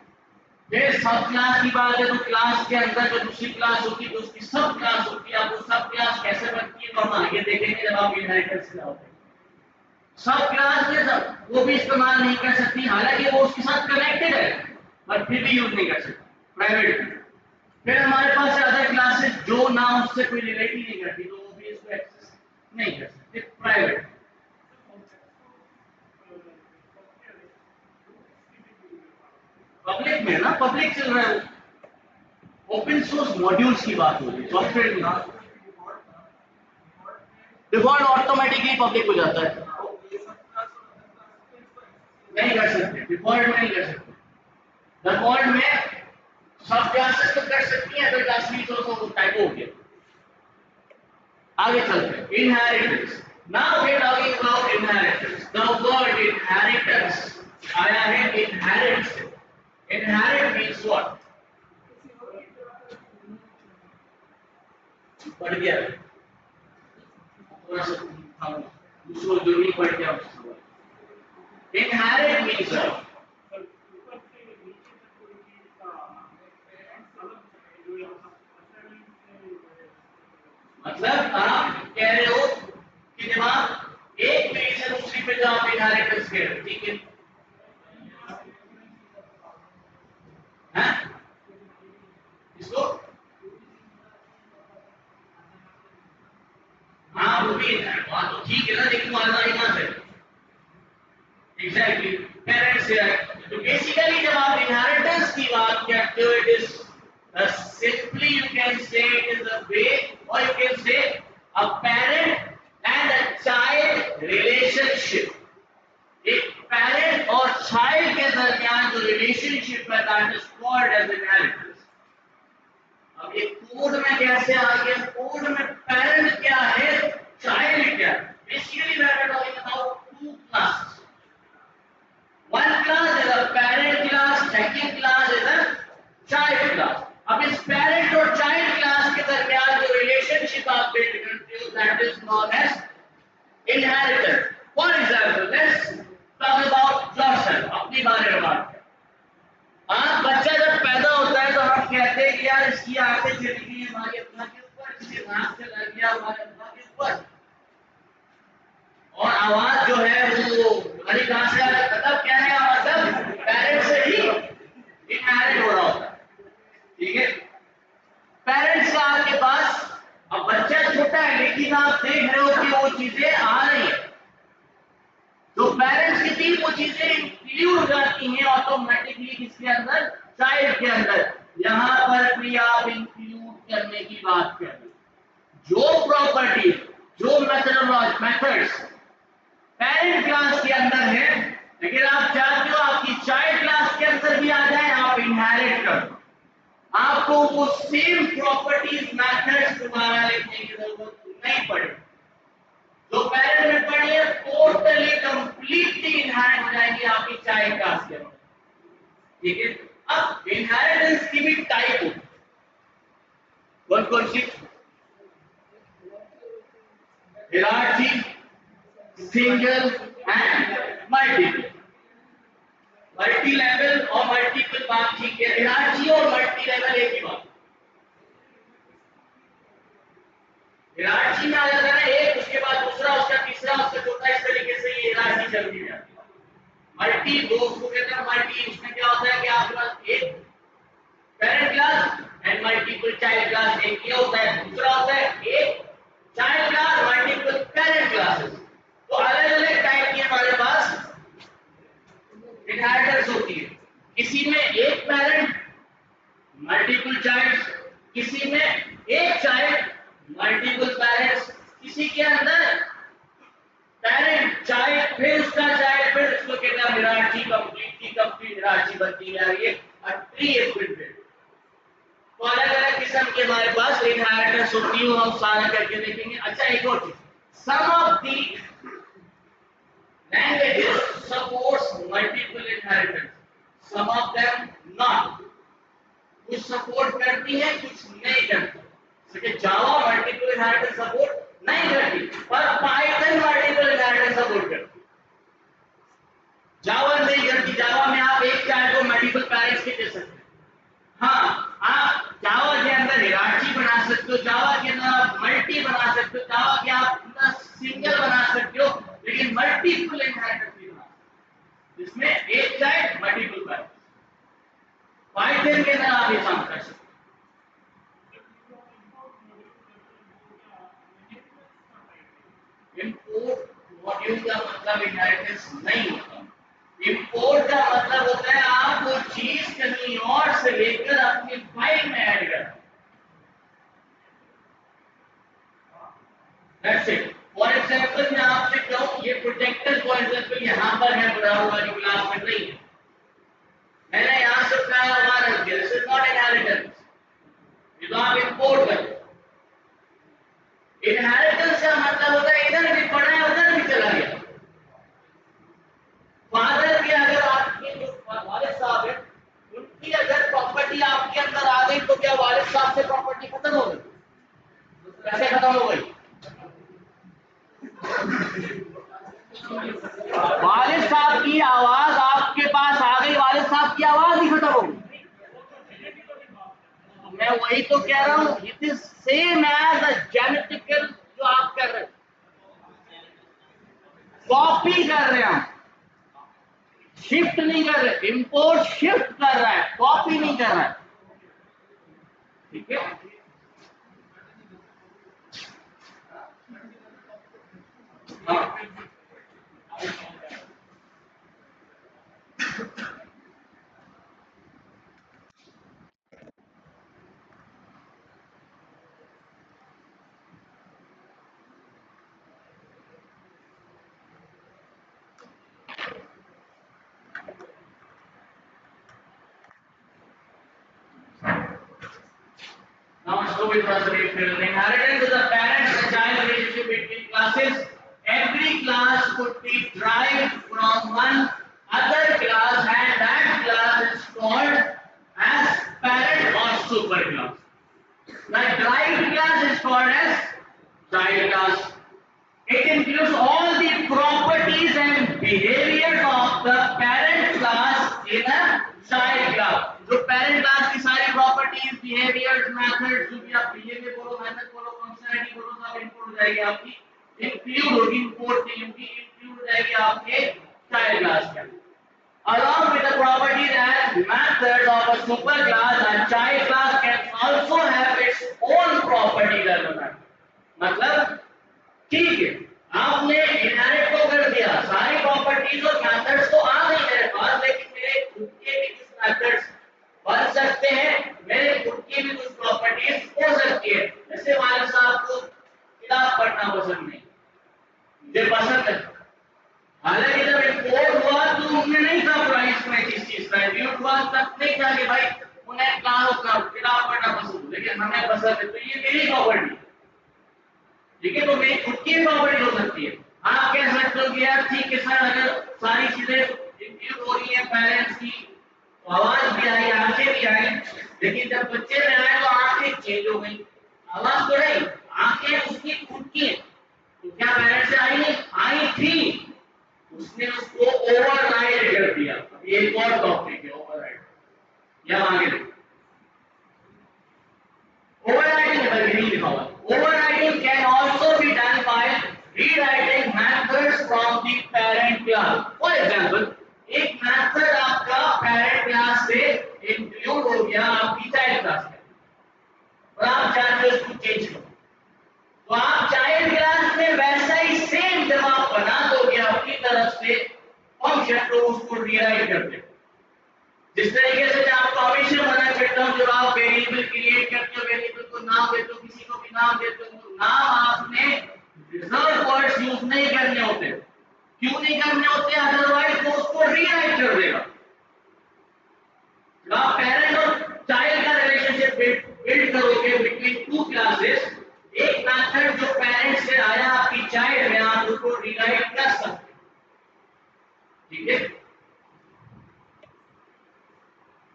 फिर सब क्लास की बात है तो क्लास के अंदर जो दूसरी क्लास होती है तो उसकी सब क्लास होती है। अब वो सब क्लास कैसे बनती है तो हम आगे देखेंगे जब आप इनहेरिटेंस में आओगे। सब क्लास में सब वो भी इस्तेमाल नहीं कर सकती, हालांकि वो उसके साथ कनेक्टेड है पर फिर भी यूज नहीं कर सकती प्राइवेट। फिर हमारे पास है अदर क्लासेस जो ना उससे कोई रिलेट ही नहीं करती, तो वो भी इसको एक्सेस नहीं कर सकते प्राइवेट। पब्लिक में ना, पब्लिक चल रहा है वो, ओपन सोर्स मॉड्यूल्स की बात हो रही है, सॉफ्टवेयर की बात। डिफॉल्ट ऑटोमेटिकली पब्लिक हो जाता है, नहीं कर सकते, डिफॉल्ट में नहीं कर सकते। डिफॉल्ट में सब क्लासेस तो कर सकती हैं, अगर क्लास भी तो टाइप हो गया। आगे चलते हैं inheritance. Now we are talking about inheritance. The word inheritance आया है इनहेरिट से। Inherit means what? बढ़ गया थोड़ा सा। उसको जरूरी पड़ गया। इनहेरिट मीन्स मतलब आप कह रहे हो कि दिमाग एक पीढ़ी से दूसरी पे जो आप इनहेरिटेंस कह रहे हो, ठीक है? हैं? इसको हाँ वो भी है, बात तो ठीक है ना, लेकिन वालदानी कहाँ से? एग्जैक्टली पेरेंट्स से है। तो बेसिकली जब आप इनहेरिटेंस की बात करते हो, it is simply you can say it is a way, और you can say a parent and a child relationship. एक पेरेंट और चाइल्ड के दरमियान जो रिलेशनशिप है, that is called as inheritance. अब ये कोड में कैसे आ गया? कोड में पेरेंट क्या है, चाइल्ड क्या है? Basically we are talking about two classes. One class is a parent class, second class is a child class. अब इस parent और child class के दरमियान जो relationship आप build करते हो, that is known as inheritance. For example, let's talk about yourself. अपनी बारे में बात करें। आप बच्चा जब पैदा होता है तो हम कहते हैं कि यार इसकी आंखें चली गई हमारी अब्बा के ऊपर, इसके नाक से लग गया हमारे अब्बा के ऊपर, और आवाज जो है वो हमारी कहां से आ रही है? मतलब कहने का मतलब पेरेंट्स से ही इनहेरिट हो रहा होता है, ठीक है? पेरेंट्स का आपके पास, अब बच्चा छोटा है लेकिन आप देख रहे हो कि वो चीजें आ रही है, तो पेरेंट्स की थी वो चीजें इंक्लूड हो जाती हैं ऑटोमेटिकली किसके अंदर? चाइल्ड के अंदर। यहां पर भी आप इंक्लूड करने की बात कर रहे हैं। जो प्रॉपर्टी, जो मेथड्स पेरेंट क्लास के अंदर है, लेकिन आप चाहते हो आपकी चाइल्ड क्लास के अंदर भी आ जाए, आप इनहेरिट करो, आपको वो सेम प्रॉपर्टीज मेथड्स दोबारा लिखने की जरूरत नहीं पड़ेगी। जो पेरेंट में पढ़ी है टोटली कंप्लीटली इनहेरिट हो जाएंगी आपकी चाइल्ड क्लास के अंदर, ठीक है? अब इनहेरिटेंस की भी टाइप होती है, कौन कौन सी? Hierarchy, single and multiple. Multilevel और मल्टीपल बात ठीक है, हिरार्ची और मल्टी लेवल एक ही बात। हिरार्ची में आ जाता है ना एक, उसके बाद दूसरा, उसका तीसरा, उसका चौथा, इस तरीके से ये हिरार्ची चलती है। मल्टी दो उसको कहते हैं मल्टी, उसमें क्या होता है कि आपके पास एक parent class and multiple child class, एक ये होता है। दूसरा होता है एक child class multiple parent classes. तो अलग अलग टाइप की हमारे पास इनहेरिटेंस होती है। किसी में एक पेरेंट मल्टीपल चाइल्ड्स, किसी में एक चाइल्ड मल्टीपल पेरेंट्स, किसी के अंदर पेरेंट चाइल्ड फिर उसका चाइल्ड, फिर उसको कहते हैं हिरार्ची, कंप्लीट हिरार्ची बनती जा रही है। A tree is built. तो अलग अलग किस्म के हमारे पास इनहेरिटेंस होती है, हम सारे करके देखेंगे। अच्छा एक और चीज, some of the languages supports multiple inheritance, some of them not. कुछ सपोर्ट करती है, कुछ नहीं करती। जैसे जावा मल्टीपल इनहेरिटेंस सपोर्ट नहीं करती, पर पाइथन मल्टीपल इनहेरिटेंस सपोर्ट करती है। जावा नहीं करती। जावा में आप एक चाइल्ड को मल्टीपल पेरेंट्स के दे सकते हैं। हाँ, आप जावा के अंदर हिरार्ची बना सकते हो, जावा के अंदर आप मल्टी बना सकते हो, जावा के आप अंदर सिंगल बना सकते हो, लेकिन मल्टीपल इनहेरिटेंस नहीं बना सकते, जिसमें एक चाइल्ड मल्टीपल पेरेंट्स। पाइथन के अंदर आप ये काम कर सकते हो। इंपोर्ट मॉड्यूल का मतलब इनहेरिटेंस नहीं होता। इंपोर्ट का मतलब होता है आप वो चीज कहीं और से लेकर अपनी फाइल में ऐड कर। That's it. फॉर एग्जांपल मैं आपसे कहूं ये प्रोटेक्टर फॉर एग्जांपल यहां पर है, बड़ा हुआ जो क्लास में नहीं है, मैंने यहां से उठाया वहां रख दिया, दिस इज नॉट इनहेरिटेंस, ये तो आप इंपोर्ट कर। इनहेरिटेंस का मतलब होता है इधर भी पड़ा है उधर भी चला गया। फादर के अगर आपके जो वालिद साहब है उनकी अगर प्रॉपर्टी आपके अंदर आ गई तो क्या वालिद साहब से प्रॉपर्टी खत्म हो गई? कैसे खत्म हो गई? मैं वही तो कह रहा हूँ, it is same as a genetical जो आप कर रहे हैं, कॉपी कर रहे हैं हम, शिफ्ट नहीं कर रहे। इंपोर्ट शिफ्ट कर रहा है, कॉपी नहीं कर रहा है। ठीक है, हाँ। Now, so it was revealed. Inheritance is a parent and child relationship between classes. Every class could be derived from one other class, and that class is called as parent or super class. The derived class is called as child class. It includes all the properties and behaviors of the parent class in a child class. जो parent class की सारी properties, behaviors, methods, जो भी आप behavior बोलो, method बोलो, functionality बोलो, सब include हो जाएगी आपकी, include होगी, import नहीं होगी, include हो जाएगी आपके child class के. Along with the properties and methods of a super class, a child class can also have its own properties. मतलब ठीक है, आपने इनहेरिट तो कर दिया, सारी प्रॉपर्टीज और मेथड्स तो आ गई मेरे पास, लेकिन मेरे खुद के भी कुछ मेथड्स बन सकते हैं, मेरे खुद की भी कुछ प्रॉपर्टीज हो सकती है। जैसे वालिद साहब को किताब पढ़ना पसंद नहीं, मुझे पसंद है, हालांकि जब इंपोर्ट हुआ तो उन्हें नहीं था प्राइस में किस चीज का, ड्यूट हुआ तब नहीं था कि भाई उन्हें किताब पढ़ना पसंद, लेकिन हमें पसंद है, तो ये मेरी प्रॉपर्टी। ठीक है, तो मेरी खुद की प्रॉपर्टी हो सकती है। आप कह सकते हो कि यार ठीक है सर, अगर सारी चीजें इंक्लूड हो रही है पेरेंट्स की, तो आवाज भी आई, आंखें भी आई, लेकिन जब बच्चे में आए तो आंखें चेंज हो गई, आवाज तो नहीं, आंखें उसकी खुद की है, तो क्या पेरेंट्स से आई नहीं? आई थी, उसने उसको ओवरराइड कर दिया। ये एक और टॉपिक है, ओवरराइड, या आगे overriding बल्कि नहीं लिखा हुआ। Overriding can also be done by rewriting methods from the parent class. For example, एक मेथड आपका parent class से include हो गया आपकी child class में, और आप चाहते हो उसको चेंज करो, तो आप child class में वैसा ही सेम जब आप बना दोगे अपनी तरफ से फंक्शन, तो उसको रीराइट कर दे। जिस तरीके से मैं आपको हमेशा मना करता हूं, जब आप वेरिएबल क्रिएट करते हो, वेरिएबल को नाम देते हो, किसी को भी नाम देते हो, तो नाम आपने रिजर्व वर्ड्स यूज नहीं करने होते। क्यों नहीं करने होते? अदरवाइज वो उसको रीराइट कर देगा। जब आप पेरेंट और चाइल्ड का रिलेशनशिप बिल्ड करोगे बिटवीन टू क्लासेस, एक मेथड जो पेरेंट से आया आपकी चाइल्ड में, आप उसको रीराइट कर सकते हो। ठीक है,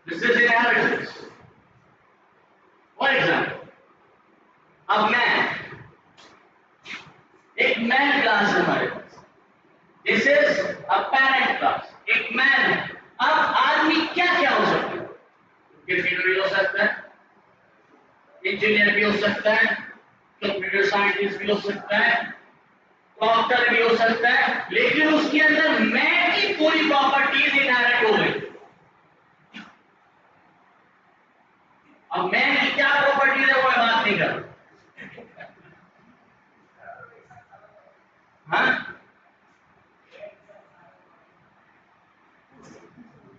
This is inheritance. For example, अब मैं एक मैन क्लास है हमारे पास, this is a parent class, एक मैन है। अब आदमी क्या क्या हो सकता है? क्रिकेटर भी हो सकता है, इंजीनियर भी हो सकता है, कंप्यूटर साइंटिस्ट भी हो सकता है, डॉक्टर भी हो सकता है, लेकिन उसके अंदर मैन की पूरी प्रॉपर्टीज इनहेरिट हो गई। अब मैं की क्या प्रॉपर्टीज है वो मैं बात नहीं कर रहा। हाँ,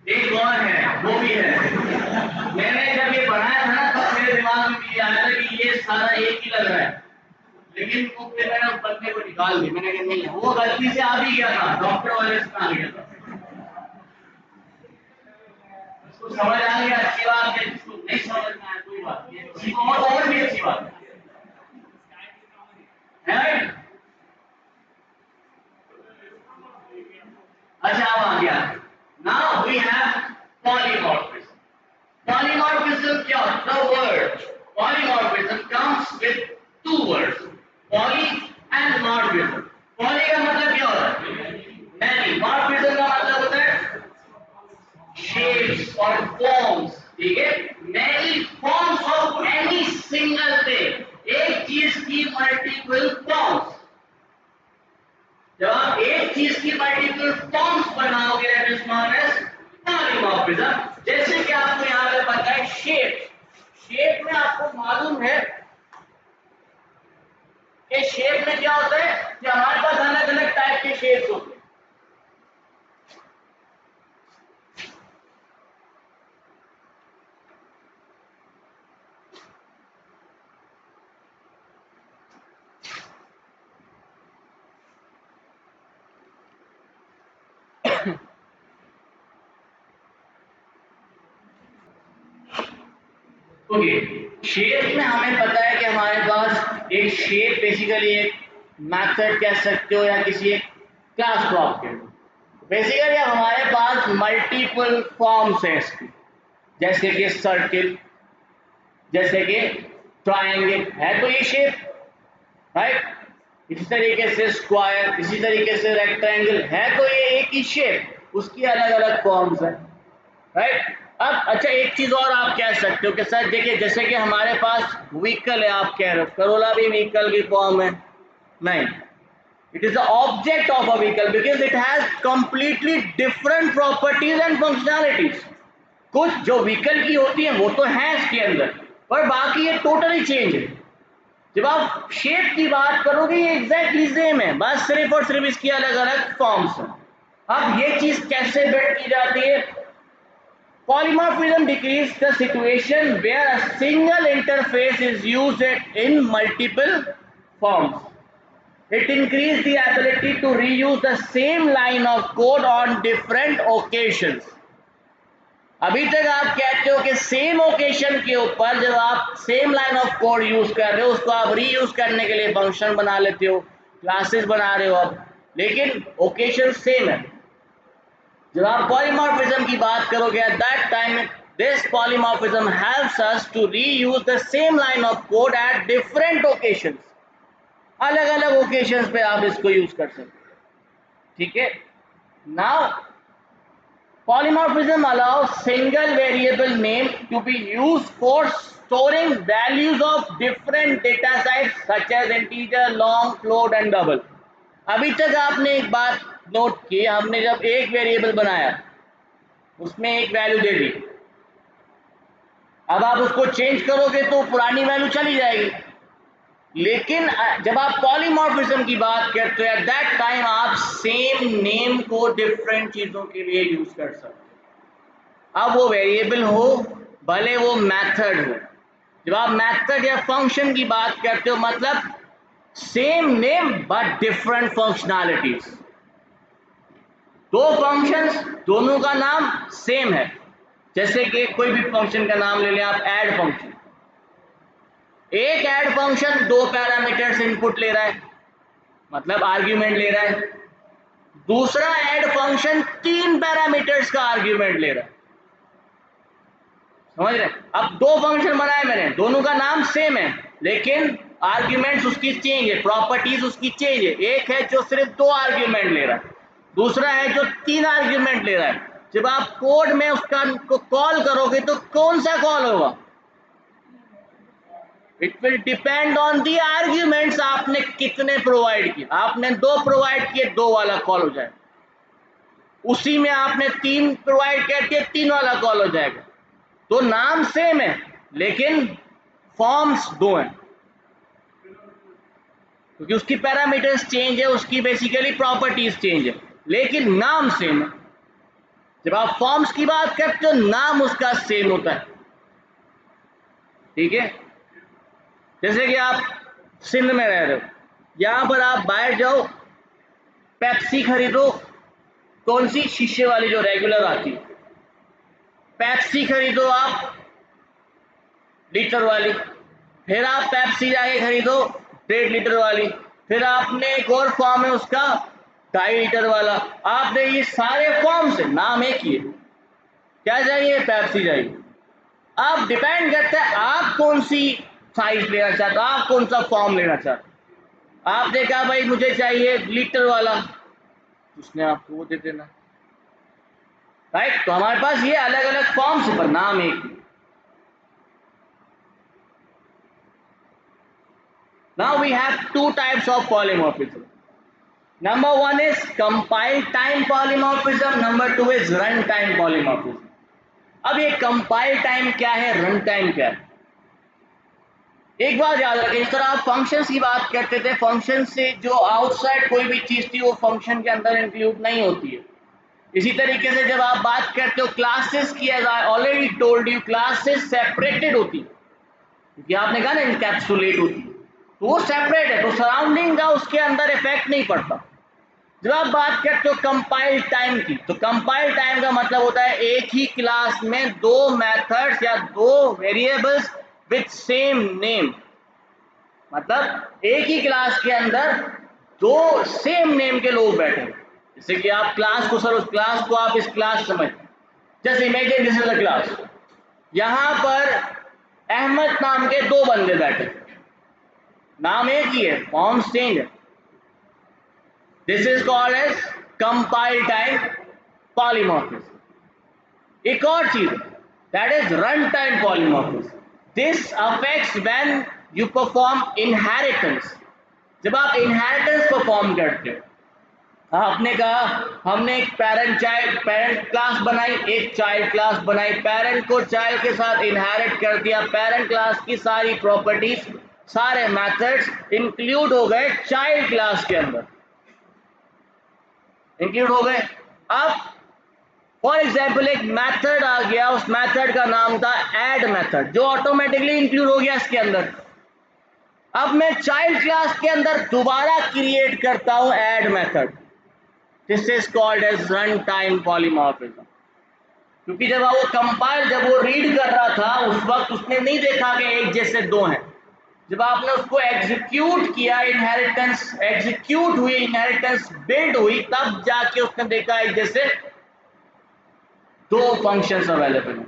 एक और है, वो भी है। मैंने जब ये बनाया था ना, तो मेरे दिमाग में ये आया था कि ये सारा एक ही लग रहा है, लेकिन वो फिर मैंने उस बंदे को निकाल दिया। मैंने कहा नहीं, वो गलती से आ भी गया था, डॉक्टर वाले से आ गया था, उसको समझ आ गया, अच्छी बात है। जिसको नहीं समझ में आया कोई बात नहीं, किसी को और भी अच्छी बात है। अच्छा, अब आ गया। Now we have polymorphism. Polymorphism क्या होता है? The word polymorphism comes with two words, poly and morphism. Poly का मतलब क्या होता है? Many. Morphism का मतलब होता है shapes और forms. ठीक है, many forms of शेप्स होते हैं। ओके, शेप में हमें पता है कि हमारे पास एक शेप बेसिकली एक मेथड कह सकते हो या किसी एक क्लास को आप कह लो। बेसिकली अब हमारे पास मल्टीपल फॉर्म्स हैं इसकी, जैसे कि सर्किल, जैसे कि ट्रायंगल है तो ये शेप, राइट। इसी तरीके से स्क्वायर, इसी तरीके से रेक्टेंगल है तो ये एक ही शेप, उसकी अलग अलग फॉर्म्स हैं, राइट। अब अच्छा एक चीज और आप कह सकते हो कि सर देखिए जैसे कि हमारे पास व्हीकल है, आप कह रहे हो करोला भी व्हीकल की फॉर्म है, नहीं, it is the object of a vehicle because it has completely different properties and functionalities. कुछ जो व्हीकल की होती है वो तो है इसके अंदर, पर बाकी ये टोटली चेंज है। जब आप शेप की बात करोगे ये एग्जैक्टली सेम है, बस सिर्फ और सिर्फ इसकी अलग अलग फॉर्म्स हैं। अब ये चीज कैसे बिल्ड की जाती है? Polymorphism decreases the situation where a single interface is used in multiple forms. It increases the ability to reuse the same line of code on different occasions. अभी तक आप कहते हो कि सेम ओकेशन के ऊपर जब आप same line of code use कर रहे हो उसको आप रीयूज करने के लिए फंक्शन बना लेते हो, क्लासेस बना रहे हो आप, लेकिन ओकेशन सेम है। जब आप पॉलीमॉर्फिज्म की बात करोगे at that time this polymorphism helps us to reuse the same line of code at different occasions. अलग अलग ओकेशंस पे आप इसको यूज कर सकते हो, ठीक है। Now polymorphism allows single variable name to be used for storing values of different data types such as integer, long, float and double। अभी तक आपने एक बात नोट की, हमने जब एक वेरिएबल बनाया उसमें एक वैल्यू दे दी, अब आप उसको चेंज करोगे तो पुरानी वैल्यू चली जाएगी, लेकिन जब आप पॉलीमॉर्फिज्म की बात करते हो एट दैट टाइम आप सेम नेम को डिफरेंट चीजों के लिए यूज कर सकते हो। अब वो वेरिएबल हो भले वो मेथड हो, जब आप मेथड या फंक्शन की बात करते हो मतलब same name but different functionalities. दो फंक्शंस दोनों का नाम सेम है, जैसे कि कोई भी फंक्शन का नाम ले लें आप, ऐड फंक्शन। एक ऐड फंक्शन दो पैरामीटर्स इनपुट ले रहा है, मतलब आर्ग्यूमेंट ले रहा है, दूसरा ऐड फंक्शन तीन पैरामीटर्स का आर्ग्यूमेंट ले रहा है, समझ रहे? अब दो फंक्शन बनाए मैंने, दोनों का नाम सेम है लेकिन आर्ग्यूमेंट्स उसकी चेंज है, प्रॉपर्टीज उसकी चेंज है। एक है जो सिर्फ दो आर्ग्यूमेंट ले रहा है, दूसरा है जो तीन आर्ग्यूमेंट ले रहा है। जब आप कोड में उसका को कॉल करोगे तो कौन सा कॉल होगा? It will depend on the arguments आपने कितने प्रोवाइड किए। आपने दो प्रोवाइड किए, दो वाला कॉल हो जाएगा, उसी में आपने तीन प्रोवाइड करके तीन वाला कॉल हो जाएगा। तो नाम सेम है लेकिन फॉर्म्स दो हैं, क्योंकि उसकी पैरामीटर्स चेंज है, उसकी बेसिकली प्रॉपर्टीज चेंज है, लेकिन नाम सेम है। जब आप फॉर्म्स की बात करते हो नाम उसका सेम होता है, ठीक है। जैसे कि आप सिंध में रह रहे हो, यहां पर आप बाहर जाओ, पेप्सी खरीदो, कौन सी? शीशे वाली जो रेगुलर आती है, पेप्सी खरीदो आप लीटर वाली, फिर आप पेप्सी जाके खरीदो 1.5 लीटर वाली, फिर आपने एक और फॉर्म है उसका 2.5 लीटर वाला। आपने ये सारे फॉर्म से नाम एक ही है, क्या चाहिए? पेप्सी चाहिए। अब डिपेंड करता है आप कौन सी साइज लेना चाहते हो, आप कौन सा फॉर्म लेना चाहते हो। आपने कहा भाई मुझे चाहिए लीटर वाला, उसने आपको वो दे देना, राइट। तो हमारे पास ये अलग अलग फॉर्म्स पर नाम एक ही। Now we have two types of polymorphism. Number one is compile time polymorphism, number two is run time polymorphism. अब ये compile time क्या है, run time क्या है? एक बात याद रखें, इस तरह आप फंक्शंस की बात करते थे, फंक्शन से जो आउटसाइड कोई भी चीज थी वो फंक्शन के अंदर इंक्लूड नहीं होती है। इसी तरीके से जब आप बात करते हो क्लासेस की, as I already told you, classes separated होती, क्योंकि आपने कहा ना इनकैप्सुलेट होती, तो वो सेपरेट है, तो सराउंडिंग का उसके अंदर इफेक्ट नहीं पड़ता। जब आप बात करते हो कंपाइल टाइम की, तो कंपाइल टाइम का मतलब होता है एक ही क्लास में दो मेथड्स या दो वेरिएबल्स विथ सेम नेम, मतलब एक ही क्लास के अंदर दो सेम नेम के लोग बैठे हैं। जैसे कि आप क्लास को, सर उस क्लास को आप इस क्लास समझ, जैसे imagine this is a class, यहां पर अहमद नाम के दो बंदे बैठे, नाम एक ही है, फॉर्म चेंज है। This is called as compile time polymorphism. एक और चीज that is run time polymorphism. This affects when you perform inheritance. जब आप इनहेरिटेंस परफॉर्म करते हो, आपने कहा हमने एक पेरेंट क्लास बनाई, एक चाइल्ड क्लास बनाई, पेरेंट को चाइल्ड के साथ इनहेरिट कर दिया, पेरेंट क्लास की सारी प्रॉपर्टीज, सारे मेथड्स इंक्लूड हो गए चाइल्ड क्लास के अंदर, इंक्लूड हो गए। अब फॉर एग्जाम्पल एक मेथड आ गया, उस मेथड का नाम था ऐड मेथड, जो ऑटोमेटिकली इंक्लूड हो गया इसके अंदर। अब मैं चाइल्ड क्लास के अंदर दोबारा क्रिएट करता हूं add method, this is called as run time polymorphism. क्योंकि जब वो रीड कर रहा था उस वक्त उसने नहीं देखा कि एक जैसे दो हैं। जब आपने उसको एग्जीक्यूट किया, इनहेरिटेंस एग्जीक्यूट हुई, इनहेरिटेंस बिल्ड हुई, तब जाके उसने देखा एक जैसे दो फंक्शंस अवेलेबल हैं।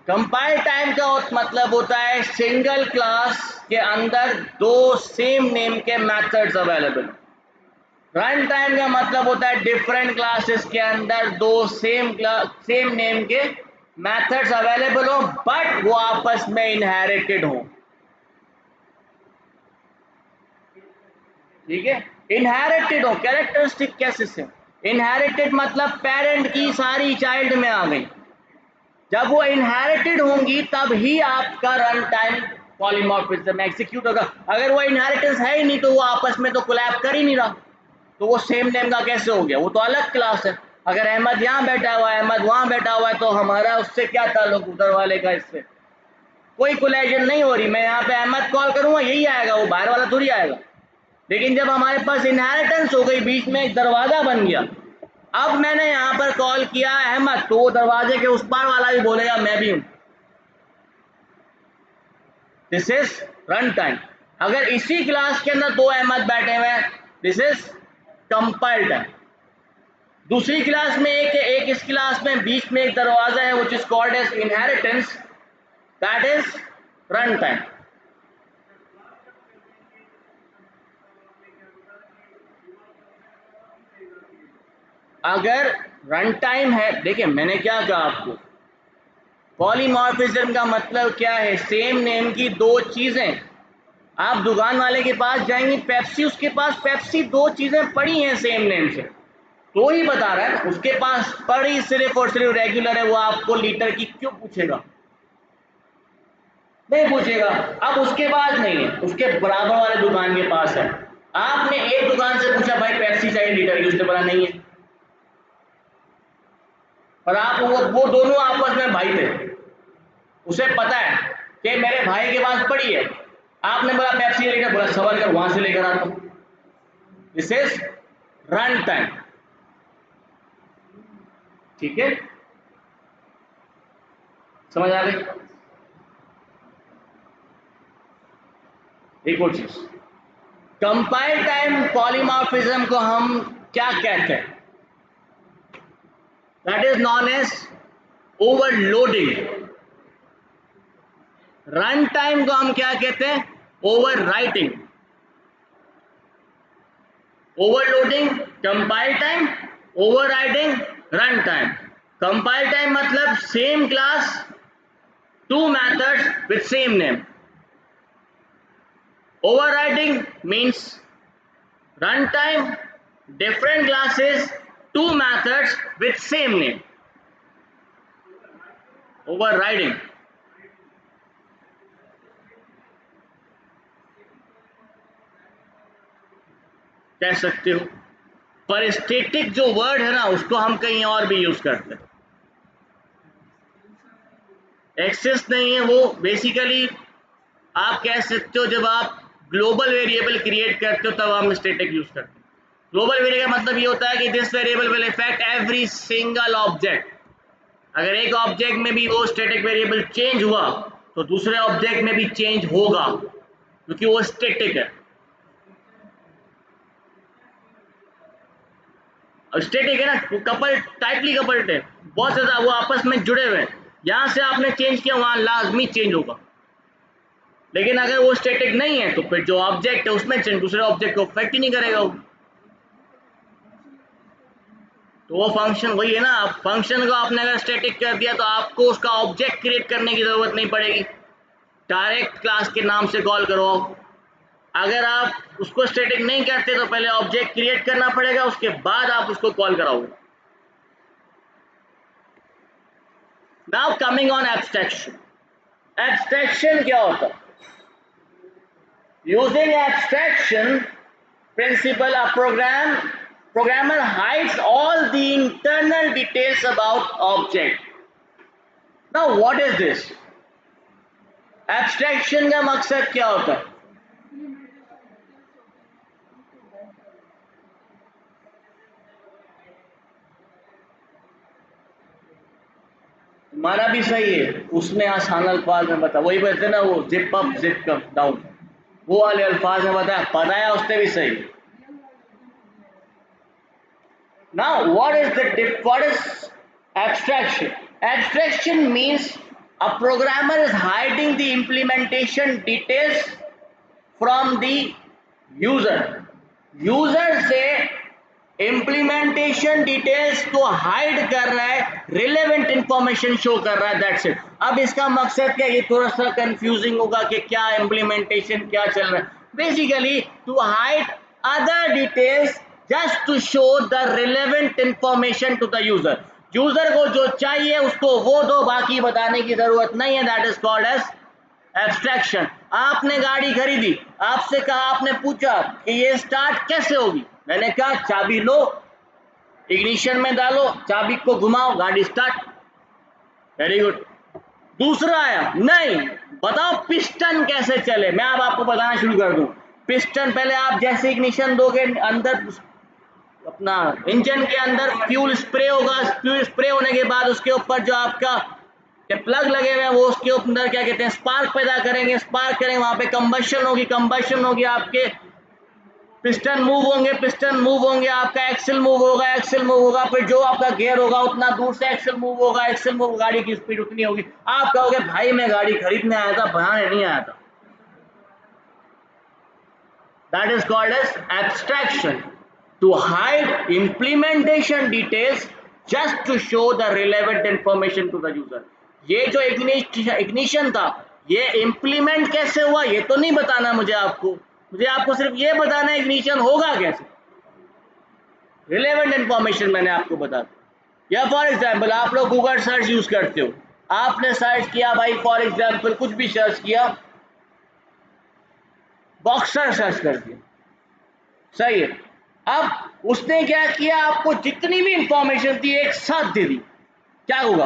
कंपाइल टाइम का मतलब होता है सिंगल क्लास के अंदर दो सेम नेम के मेथड्स अवेलेबल। रन टाइम का मतलब होता है डिफरेंट क्लासेस के अंदर दो सेम नेम के मेथड्स अवेलेबल हो, बट वो आपस में इनहेरिटेड हो। ठीक है, इनहेरिटेड हो, कैरेक्टरिस्टिक कैसे से इनहेरिटेड मतलब पेरेंट की सारी चाइल्ड में आ गई। जब वो इनहेरिटेड होंगी तब ही आपका रन टाइम पॉलीमॉर्फिज्म एग्जीक्यूट होगा। अगर वो इनहेरिटेंस है ही नहीं तो वो आपस में तो कोलैब कर ही नहीं रहा, तो वो सेम नेम का कैसे हो गया? वो तो अलग क्लास है। अगर अहमद यहाँ बैठा हुआ है, अहमद वहां बैठा हुआ है, तो हमारा उससे क्या ताल्लुक, उधर वाले का इससे कोई कोलिजन नहीं हो रही। मैं यहाँ पे अहमद कॉल करूंगा यही आएगा, वो बाहर वाला थोड़ी आएगा। लेकिन जब हमारे पास इनहेरिटेंस हो गई, बीच में एक दरवाजा बन गया, अब मैंने यहाँ पर कॉल किया अहमद, तो वो दरवाजे के उस पार वाला भी बोलेगा मैं भी हूं। This is run time. अगर इसी क्लास के अंदर दो अहमद बैठे हुए हैं, दिस इज कंपाइल टाइम। दूसरी क्लास में एक इस क्लास में बीच में एक दरवाजा है, which is called as inheritance, that is run time. अगर रन टाइम है, देखिए मैंने क्या कहा आपको, पॉलीमॉर्फिज्म का मतलब क्या है? सेम नेम की दो चीजें। आप दुकान वाले के पास जाएंगे, पेप्सी, उसके पास पेप्सी दो चीजें पड़ी हैं सेम नेम से, तो ही बता रहा है ना, उसके पास पड़ी सिर्फ और सिर्फ रेगुलर है, वो आपको लीटर की क्यों पूछेगा? नहीं पूछेगा। अब उसके पास नहीं है, उसके बराबर वाले दुकान के पास है। आपने एक दुकान से पूछा भाई पेप्सी चाहिए लीटर की, उसने बोला नहीं है, पर आप वो दोनों आपस में भाई थे, उसे पता है कि मेरे भाई के पास पड़ी है। आपने बोला पेप्सी लीटर, बोला सवाल कर वहां से लेकर आता हूं। This is run time. ठीक है, समझ आ गई? एक और चीज, कंपाइल टाइम पॉलीमॉर्फिज्म को हम क्या कहते हैं? That is known as overloading. Run time को हम क्या कहते हैं? Overwriting. Overloading compile time, overwriting run time. Compile time मतलब same class, two methods with same name. Overriding means runtime, different classes, two methods with same name. Overriding कह सकते हो, पर स्टैटिक जो वर्ड है ना उसको हम कहीं और भी यूज करते हैं। एक्सेस नहीं है वो, बेसिकली आप कह सकते हो जब आप ग्लोबल वेरिएबल क्रिएट करते हो तब हम स्टैटिक यूज करते हैं। ग्लोबल वेरिएबल का मतलब ये होता है कि this variable will effect every single object. अगर एक ऑब्जेक्ट में भी वो स्टैटिक वेरिएबल चेंज हुआ तो दूसरे ऑब्जेक्ट में भी चेंज होगा, क्योंकि वो स्टैटिक है। और स्टैटिक है ना, कपल टाइटली कपल्ड है, बहुत ज्यादा वो आपस में जुड़े हुए हैं। यहां से आपने चेंज किया वहां लाजमी चेंज होगा। लेकिन अगर वो स्टैटिक नहीं है तो फिर जो ऑब्जेक्ट है उसमें चेंज दूसरे ऑब्जेक्ट को अफेक्ट ही नहीं करेगा वो। तो वो फंक्शन वही है ना, अब फंक्शन को आपने अगर स्टैटिक कर दिया तो आपको उसका ऑब्जेक्ट क्रिएट करने की जरूरत नहीं पड़ेगी, डायरेक्ट क्लास के नाम से कॉल करो। अगर आप उसको स्टैटिक नहीं करते तो पहले ऑब्जेक्ट क्रिएट करना पड़ेगा, उसके बाद आप उसको कॉल कराओगे। Now coming on abstraction. Abstraction क्या होता है? Using abstraction principle, a programmer hides all the internal details about object. Now what is this? Abstraction का मकसद क्या होता है? तुम्हारा भी सही है, उसने आसान अल्फाज में बता, वही बोलते ना वो जिप अप जिप डाउन, वो वाले अल्फाज में बताया उसने भी सही। Now, what is abstraction? Abstraction means a programmer is hiding the implementation details from the user. User से implementation details को hide कर रहा है, relevant information show कर रहा है, that's it. अब इसका मकसद क्या, ये थोड़ा सा confusing होगा कि क्या implementation क्या चल रहा है. Basically to hide other details just to show the relevant information to the user. User को जो चाहिए उसको वो दो, बाकी बताने की जरूरत नहीं है, that is called as abstraction. आपने गाड़ी खरीदी, आपसे कहा, आपने पूछा कि ये स्टार्ट कैसे होगी, मैंने कहा चाबी लो, इग्निशन में डालो, चाबी को घुमाओ, गाड़ी स्टार्ट। Very good. दूसरा आया, नहीं बताओ पिस्टन कैसे चले, मैं अब आपको बताना शुरू कर दूं। पिस्टन पहले आप जैसे इग्निशन दोगे, अंदर अपना इंजन के अंदर फ्यूल स्प्रे होगा, फ्यूल स्प्रे होने के बाद उसके ऊपर जो आपका प्लग लगे हुए हैं वो उसके अंदर क्या कहते हैं स्पार्क पैदा करेंगे, स्पार्क करेंगे, वहां पे कंबशन होगी, आपके पिस्टन मूव होंगे, पिस्टन मूव होंगे, आपका एक्सेल मूव होगा, एक्सेल मूव होगा, फिर जो आपका गियर होगा उतना दूर से एक्सेल मूव होगा, एक्सेल मूव, गाड़ी की स्पीड उतनी होगी। आप कहोगे भाई मैं गाड़ी खरीदने आया था, बनाने नहीं आया था। That is called as abstraction, to hide implementation details just to show the relevant information to the user. ये जो ignition था, ये implement कैसे हुआ ये तो नहीं बताना मुझे आपको सिर्फ ये बताना है ignition होगा कैसे, relevant information मैंने आपको बता दी। या फॉर एग्जाम्पल आप लोग गूगल सर्च यूज करते हो, आपने सर्च किया भाई, फॉर एग्जाम्पल कुछ भी सर्च किया, बॉक्सर सर्च कर दिया, सही है। अब उसने क्या किया, आपको जितनी भी इंफॉर्मेशन थी एक साथ दे दी, क्या होगा,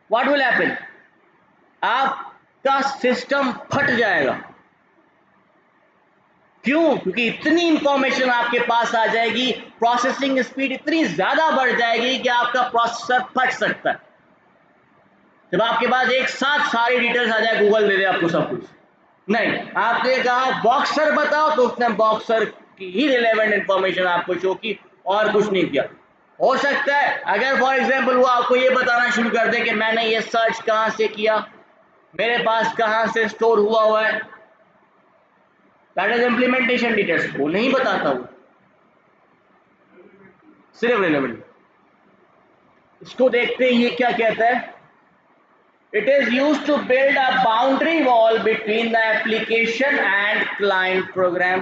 व्हाट विल हैपन, आपका सिस्टम फट जाएगा। क्यों? क्योंकि इतनी इंफॉर्मेशन आपके पास आ जाएगी, प्रोसेसिंग स्पीड इतनी ज्यादा बढ़ जाएगी कि आपका प्रोसेसर फट सकता है। जब आपके पास एक साथ सारी डिटेल्स आ जाए, गूगल दे दे आपको सब कुछ, नहीं, आपने कहा बॉक्सर बताओ तो उसने बॉक्सर की ही रिलेवेंट इंफॉर्मेशन आपको शो की और कुछ नहीं किया। हो सकता है अगर फॉर एग्जांपल वो आपको ये बताना शुरू कर दे कि मैंने ये सर्च कहां से किया, मेरे पास कहां से स्टोर हुआ है, दैट इज इंप्लीमेंटेशन डिटेल्स, वो नहीं बताता, वो सिर्फ रिलेवेंट। इसको देखते ही ये क्या कहता है, it is used to build a boundary wall between the application and client program।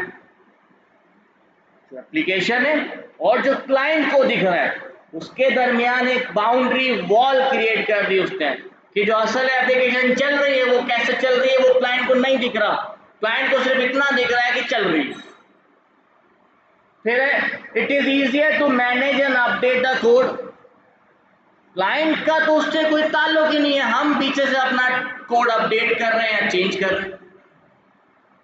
जो एप्लीकेशन है और जो क्लाइंट को दिख रहा है, उसके दरमियान एक बाउंड्री वॉल क्रिएट कर दी उसने कि जो असल एप्लीकेशन चल रही है वो कैसे चल रही है वो क्लाइंट को नहीं दिख रहा, क्लाइंट को सिर्फ इतना दिख रहा है कि चल रही है। फिर है it is easier to manage and update the code. Client का तो उससे कोई ताल्लुक ही नहीं है, हम पीछे से अपना कोड अपडेट कर रहे हैं, चेंज कर रहे हैं।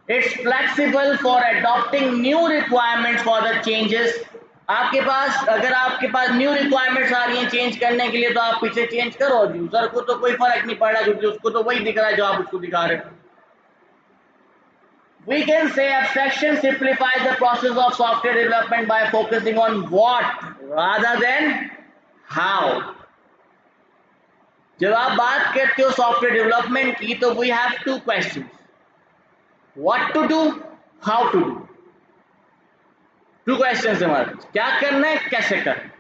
It's flexible for adopting new requirements for the changes. आपके पास अगर आपके पास न्यू रिक्वायरमेंट्स आ रही हैं चेंज करने के लिए तो आप पीछे चेंज करो, यूजर को तो कोई फर्क नहीं पड़ रहा क्योंकि उसको तो वही दिख रहा है जो आप उसको दिखा रहे हो। We can say abstraction simplifies the process of software development by focusing on what rather than how। जब आप बात करते हो सॉफ्टवेयर डेवलपमेंट की तो we have two question, what to do, how to do. Two question हमारे, क्या करना है, कैसे करना है।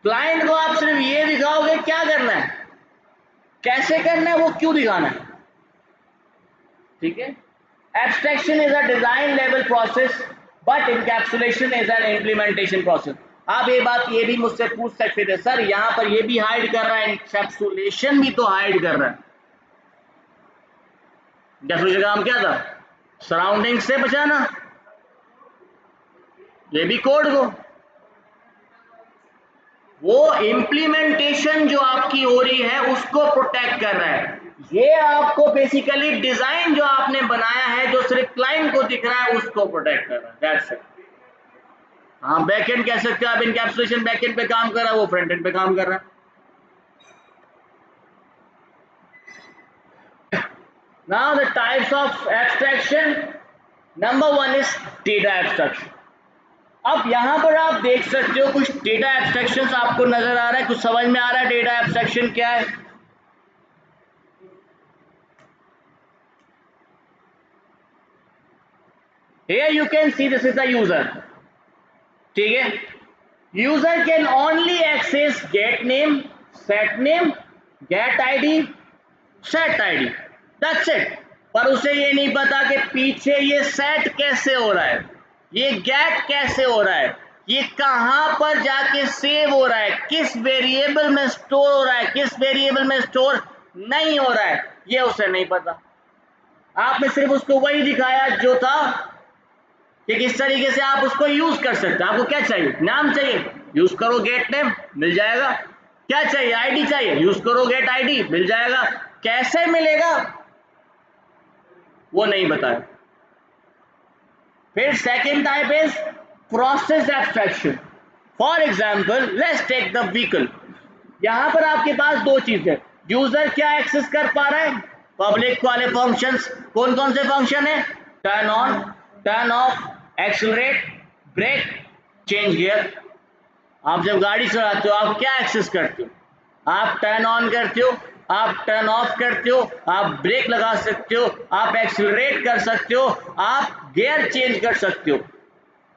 क्लाइंट को आप सिर्फ ये दिखाओगे क्या करना है, कैसे करना है वो क्यों दिखाना है, ठीक है। Abstraction is a design level process but encapsulation is an implementation process. आप ये बात ये भी मुझसे पूछ सकते थे, सर यहाँ पर ये भी हाइड कर रहा है, इनकैप्सुलेशन भी तो हाइड कर रहा है। इनकैप्सुलेशन का काम क्या था, सराउंडिंग से बचाना, ये भी कोड को। वो इम्प्लीमेंटेशन जो आपकी हो रही है उसको प्रोटेक्ट कर रहा है। ये आपको बेसिकली डिजाइन जो आपने बनाया है जो सिर्फ क्लाइंट को दिख रहा है उसको प्रोटेक्ट कर रहा है, दैट्स इट। हाँ बैकएंड कह सकते हो आप, इनकैप्सुलेशन बैकएंड पे काम कर रहा है, वो फ्रंट एंड पे काम कर रहा है। Now the types of abstraction, number one is data abstraction. अब यहां पर आप देख सकते हो कुछ डेटा एब्स्ट्रैक्शंस आपको नजर आ रहा है, कुछ समझ में आ रहा है डेटा एब्स्ट्रैक्शन क्या है। Here you can see this is the user, ठीक है। User can only access get name, set name, get ID, set ID, that's it. पर उसे ये नहीं पता कि पीछे ये सेट कैसे हो रहा है, ये गेट कैसे हो रहा है, ये कहां पर जाके सेव हो रहा है, किस वेरिएबल में स्टोर हो रहा है, किस वेरिएबल में स्टोर नहीं हो रहा है, ये उसे नहीं पता। आपने सिर्फ उसको वही दिखाया जो था कि किस तरीके से आप उसको यूज कर सकते हैं। आपको क्या चाहिए, नाम चाहिए, यूज करो गेट नेम, मिल जाएगा। क्या चाहिए, आईडी चाहिए, यूज करो गेट आईडी, मिल जाएगा। कैसे मिलेगा वो नहीं बताया। फिर second type is process abstraction. For example let's take the vehicle. यहां पर आपके पास दो चीजें, यूजर क्या एक्सेस कर पा रहा है, पब्लिक वाले फंक्शंस। कौन कौन से फंक्शन है, turn on, turn off, accelerate, brake, change gear. आप जब गाड़ी चलाते हो आप क्या एक्सेस करते हो, आप टर्न ऑन करते हो, आप टर्न ऑफ करते हो, आप ब्रेक लगा सकते हो, आप एक्सीलरेट कर सकते हो, आप गियर चेंज कर सकते हो।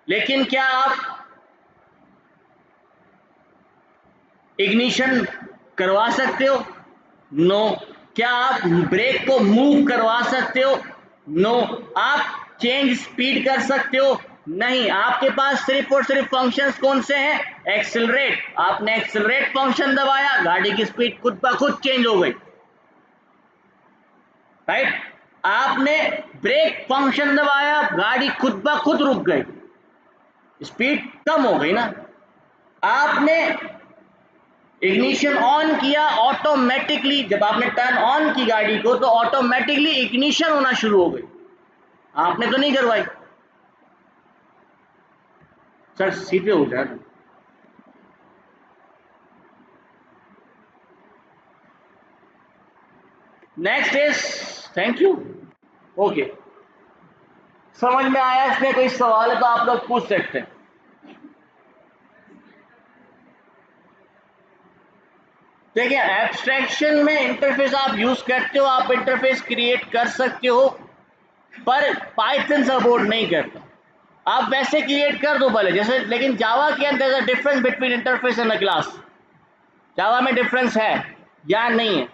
लेकिन क्या आप इग्निशन करवा सकते हो, नो। क्या आप ब्रेक को मूव करवा सकते हो, नो। आप चेंज स्पीड कर सकते हो, नहीं। आपके पास सिर्फ और सिर्फ फंक्शंस कौन से हैं, एक्सीलरेट। आपने एक्सीलरेट फंक्शन दबाया, गाड़ी की स्पीड खुद ब खुद चेंज हो गई, राइट। आपने ब्रेक फंक्शन दबाया, गाड़ी खुद ब खुद रुक गई, स्पीड कम हो गई ना। आपने इग्निशन ऑन किया, ऑटोमेटिकली जब आपने टर्न ऑन की गाड़ी को तो ऑटोमेटिकली इग्निशन होना शुरू हो गई, आपने तो नहीं करवाई। सर सीधे हो जाए। Next is, thank you, okay. समझ में आया, इसमें कोई सवाल है तो आप लोग पूछ सकते हैं। देखिए एब्स्ट्रैक्शन में इंटरफेस आप यूज करते हो, आप इंटरफेस क्रिएट कर सकते हो, पर पाइथन सपोर्ट नहीं करता। आप वैसे क्रिएट कर दो भले जैसे, लेकिन जावा के अंदर difference between interface and class. Java में डिफरेंस है या नहीं है,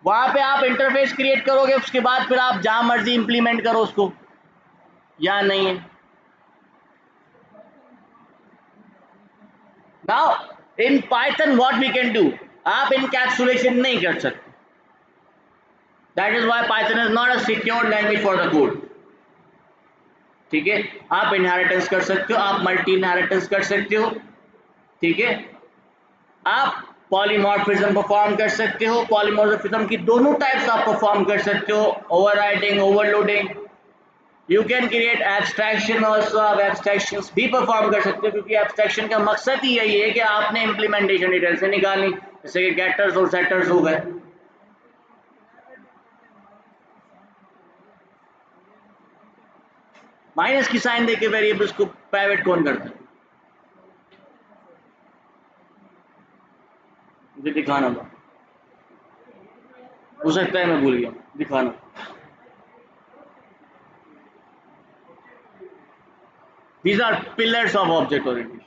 वहां पे आप इंटरफेस क्रिएट करोगे उसके बाद फिर आप जहां मर्जी इंप्लीमेंट करो उसको, या नहीं है। Now in Python what we can do, आप इनकैप्सुलेशन नहीं कर सकते, that is why Python is not a secure language for the code. ठीक है, आप इनहेरिटेंस कर सकते हो, आप मल्टी इनहेरिटेंस कर सकते हो, ठीक है, आप पॉलीमॉर्फिज्म परफॉर्म कर सकते हो, पॉलीमॉर्फिज्म की दोनों टाइप्स आप परफॉर्म कर सकते हो, overriding, overloading. You can create abstraction also, आप एब्स्ट्रैक्शंस भी परफॉर्म कर सकते हो, क्योंकि एब्स्ट्रैक्शन का मकसद ही यही है कि आपने इंप्लीमेंटेशन डिटेल से निकालनी, जैसे कि गेटर्स और सेटर्स हो गए। माइनस की साइन देके वेरिएबल्स को प्राइवेट कौन करता है? मुझे दिखाना था, हो सकता है मैं भूल गया, दिखाना। These are pillars of object orientation.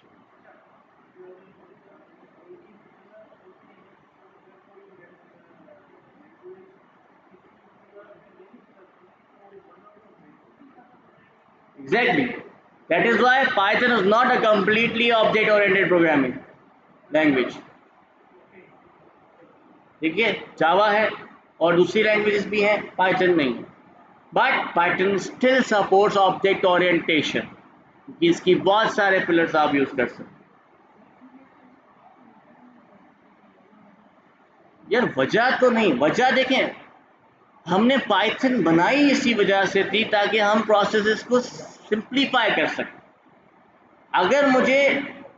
Exactly. That is why Python is not a completely object-oriented programming language. ठीक है, जावा है और दूसरी लैंग्वेजेस भी हैं, पाइथन नहीं। But Python still supports object orientation, क्योंकि इसकी बहुत सारे पिलर्स आप यूज कर सकते हैं। यार वजह तो नहीं, वजह देखें, हमने पाइथन बनाई इसी वजह से थी ताकि हम प्रोसेसेस को सिंप्लीफाई कर सकें। अगर मुझे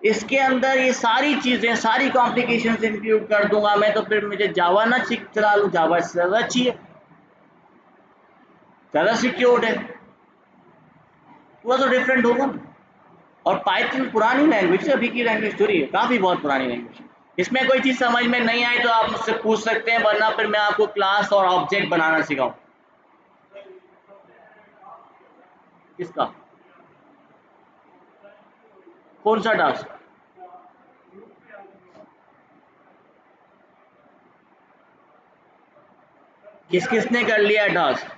इसके अंदर ये सारी चीज़ें, सारी कॉम्प्लिकेशंस इंक्लूड कर दूंगा मैं, तो फिर मुझे जावा ना चला लूँ, जावा इससे ज़्यादा अच्छी है, ज़्यादा सिक्योर्ड है, पूरा तो डिफरेंट होगा। और पाइथन पुरानी लैंग्वेज है, अभी की लैंग्वेज थोड़ी है, काफ़ी बहुत पुरानी लैंग्वेज है। इसमें कोई चीज़ समझ में नहीं आई तो आप मुझसे पूछ सकते हैं, वरना फिर मैं आपको क्लास और ऑब्जेक्ट बनाना सिखाऊँ। किसका? कौन सा टास्क? किसने कर लिया टास्क?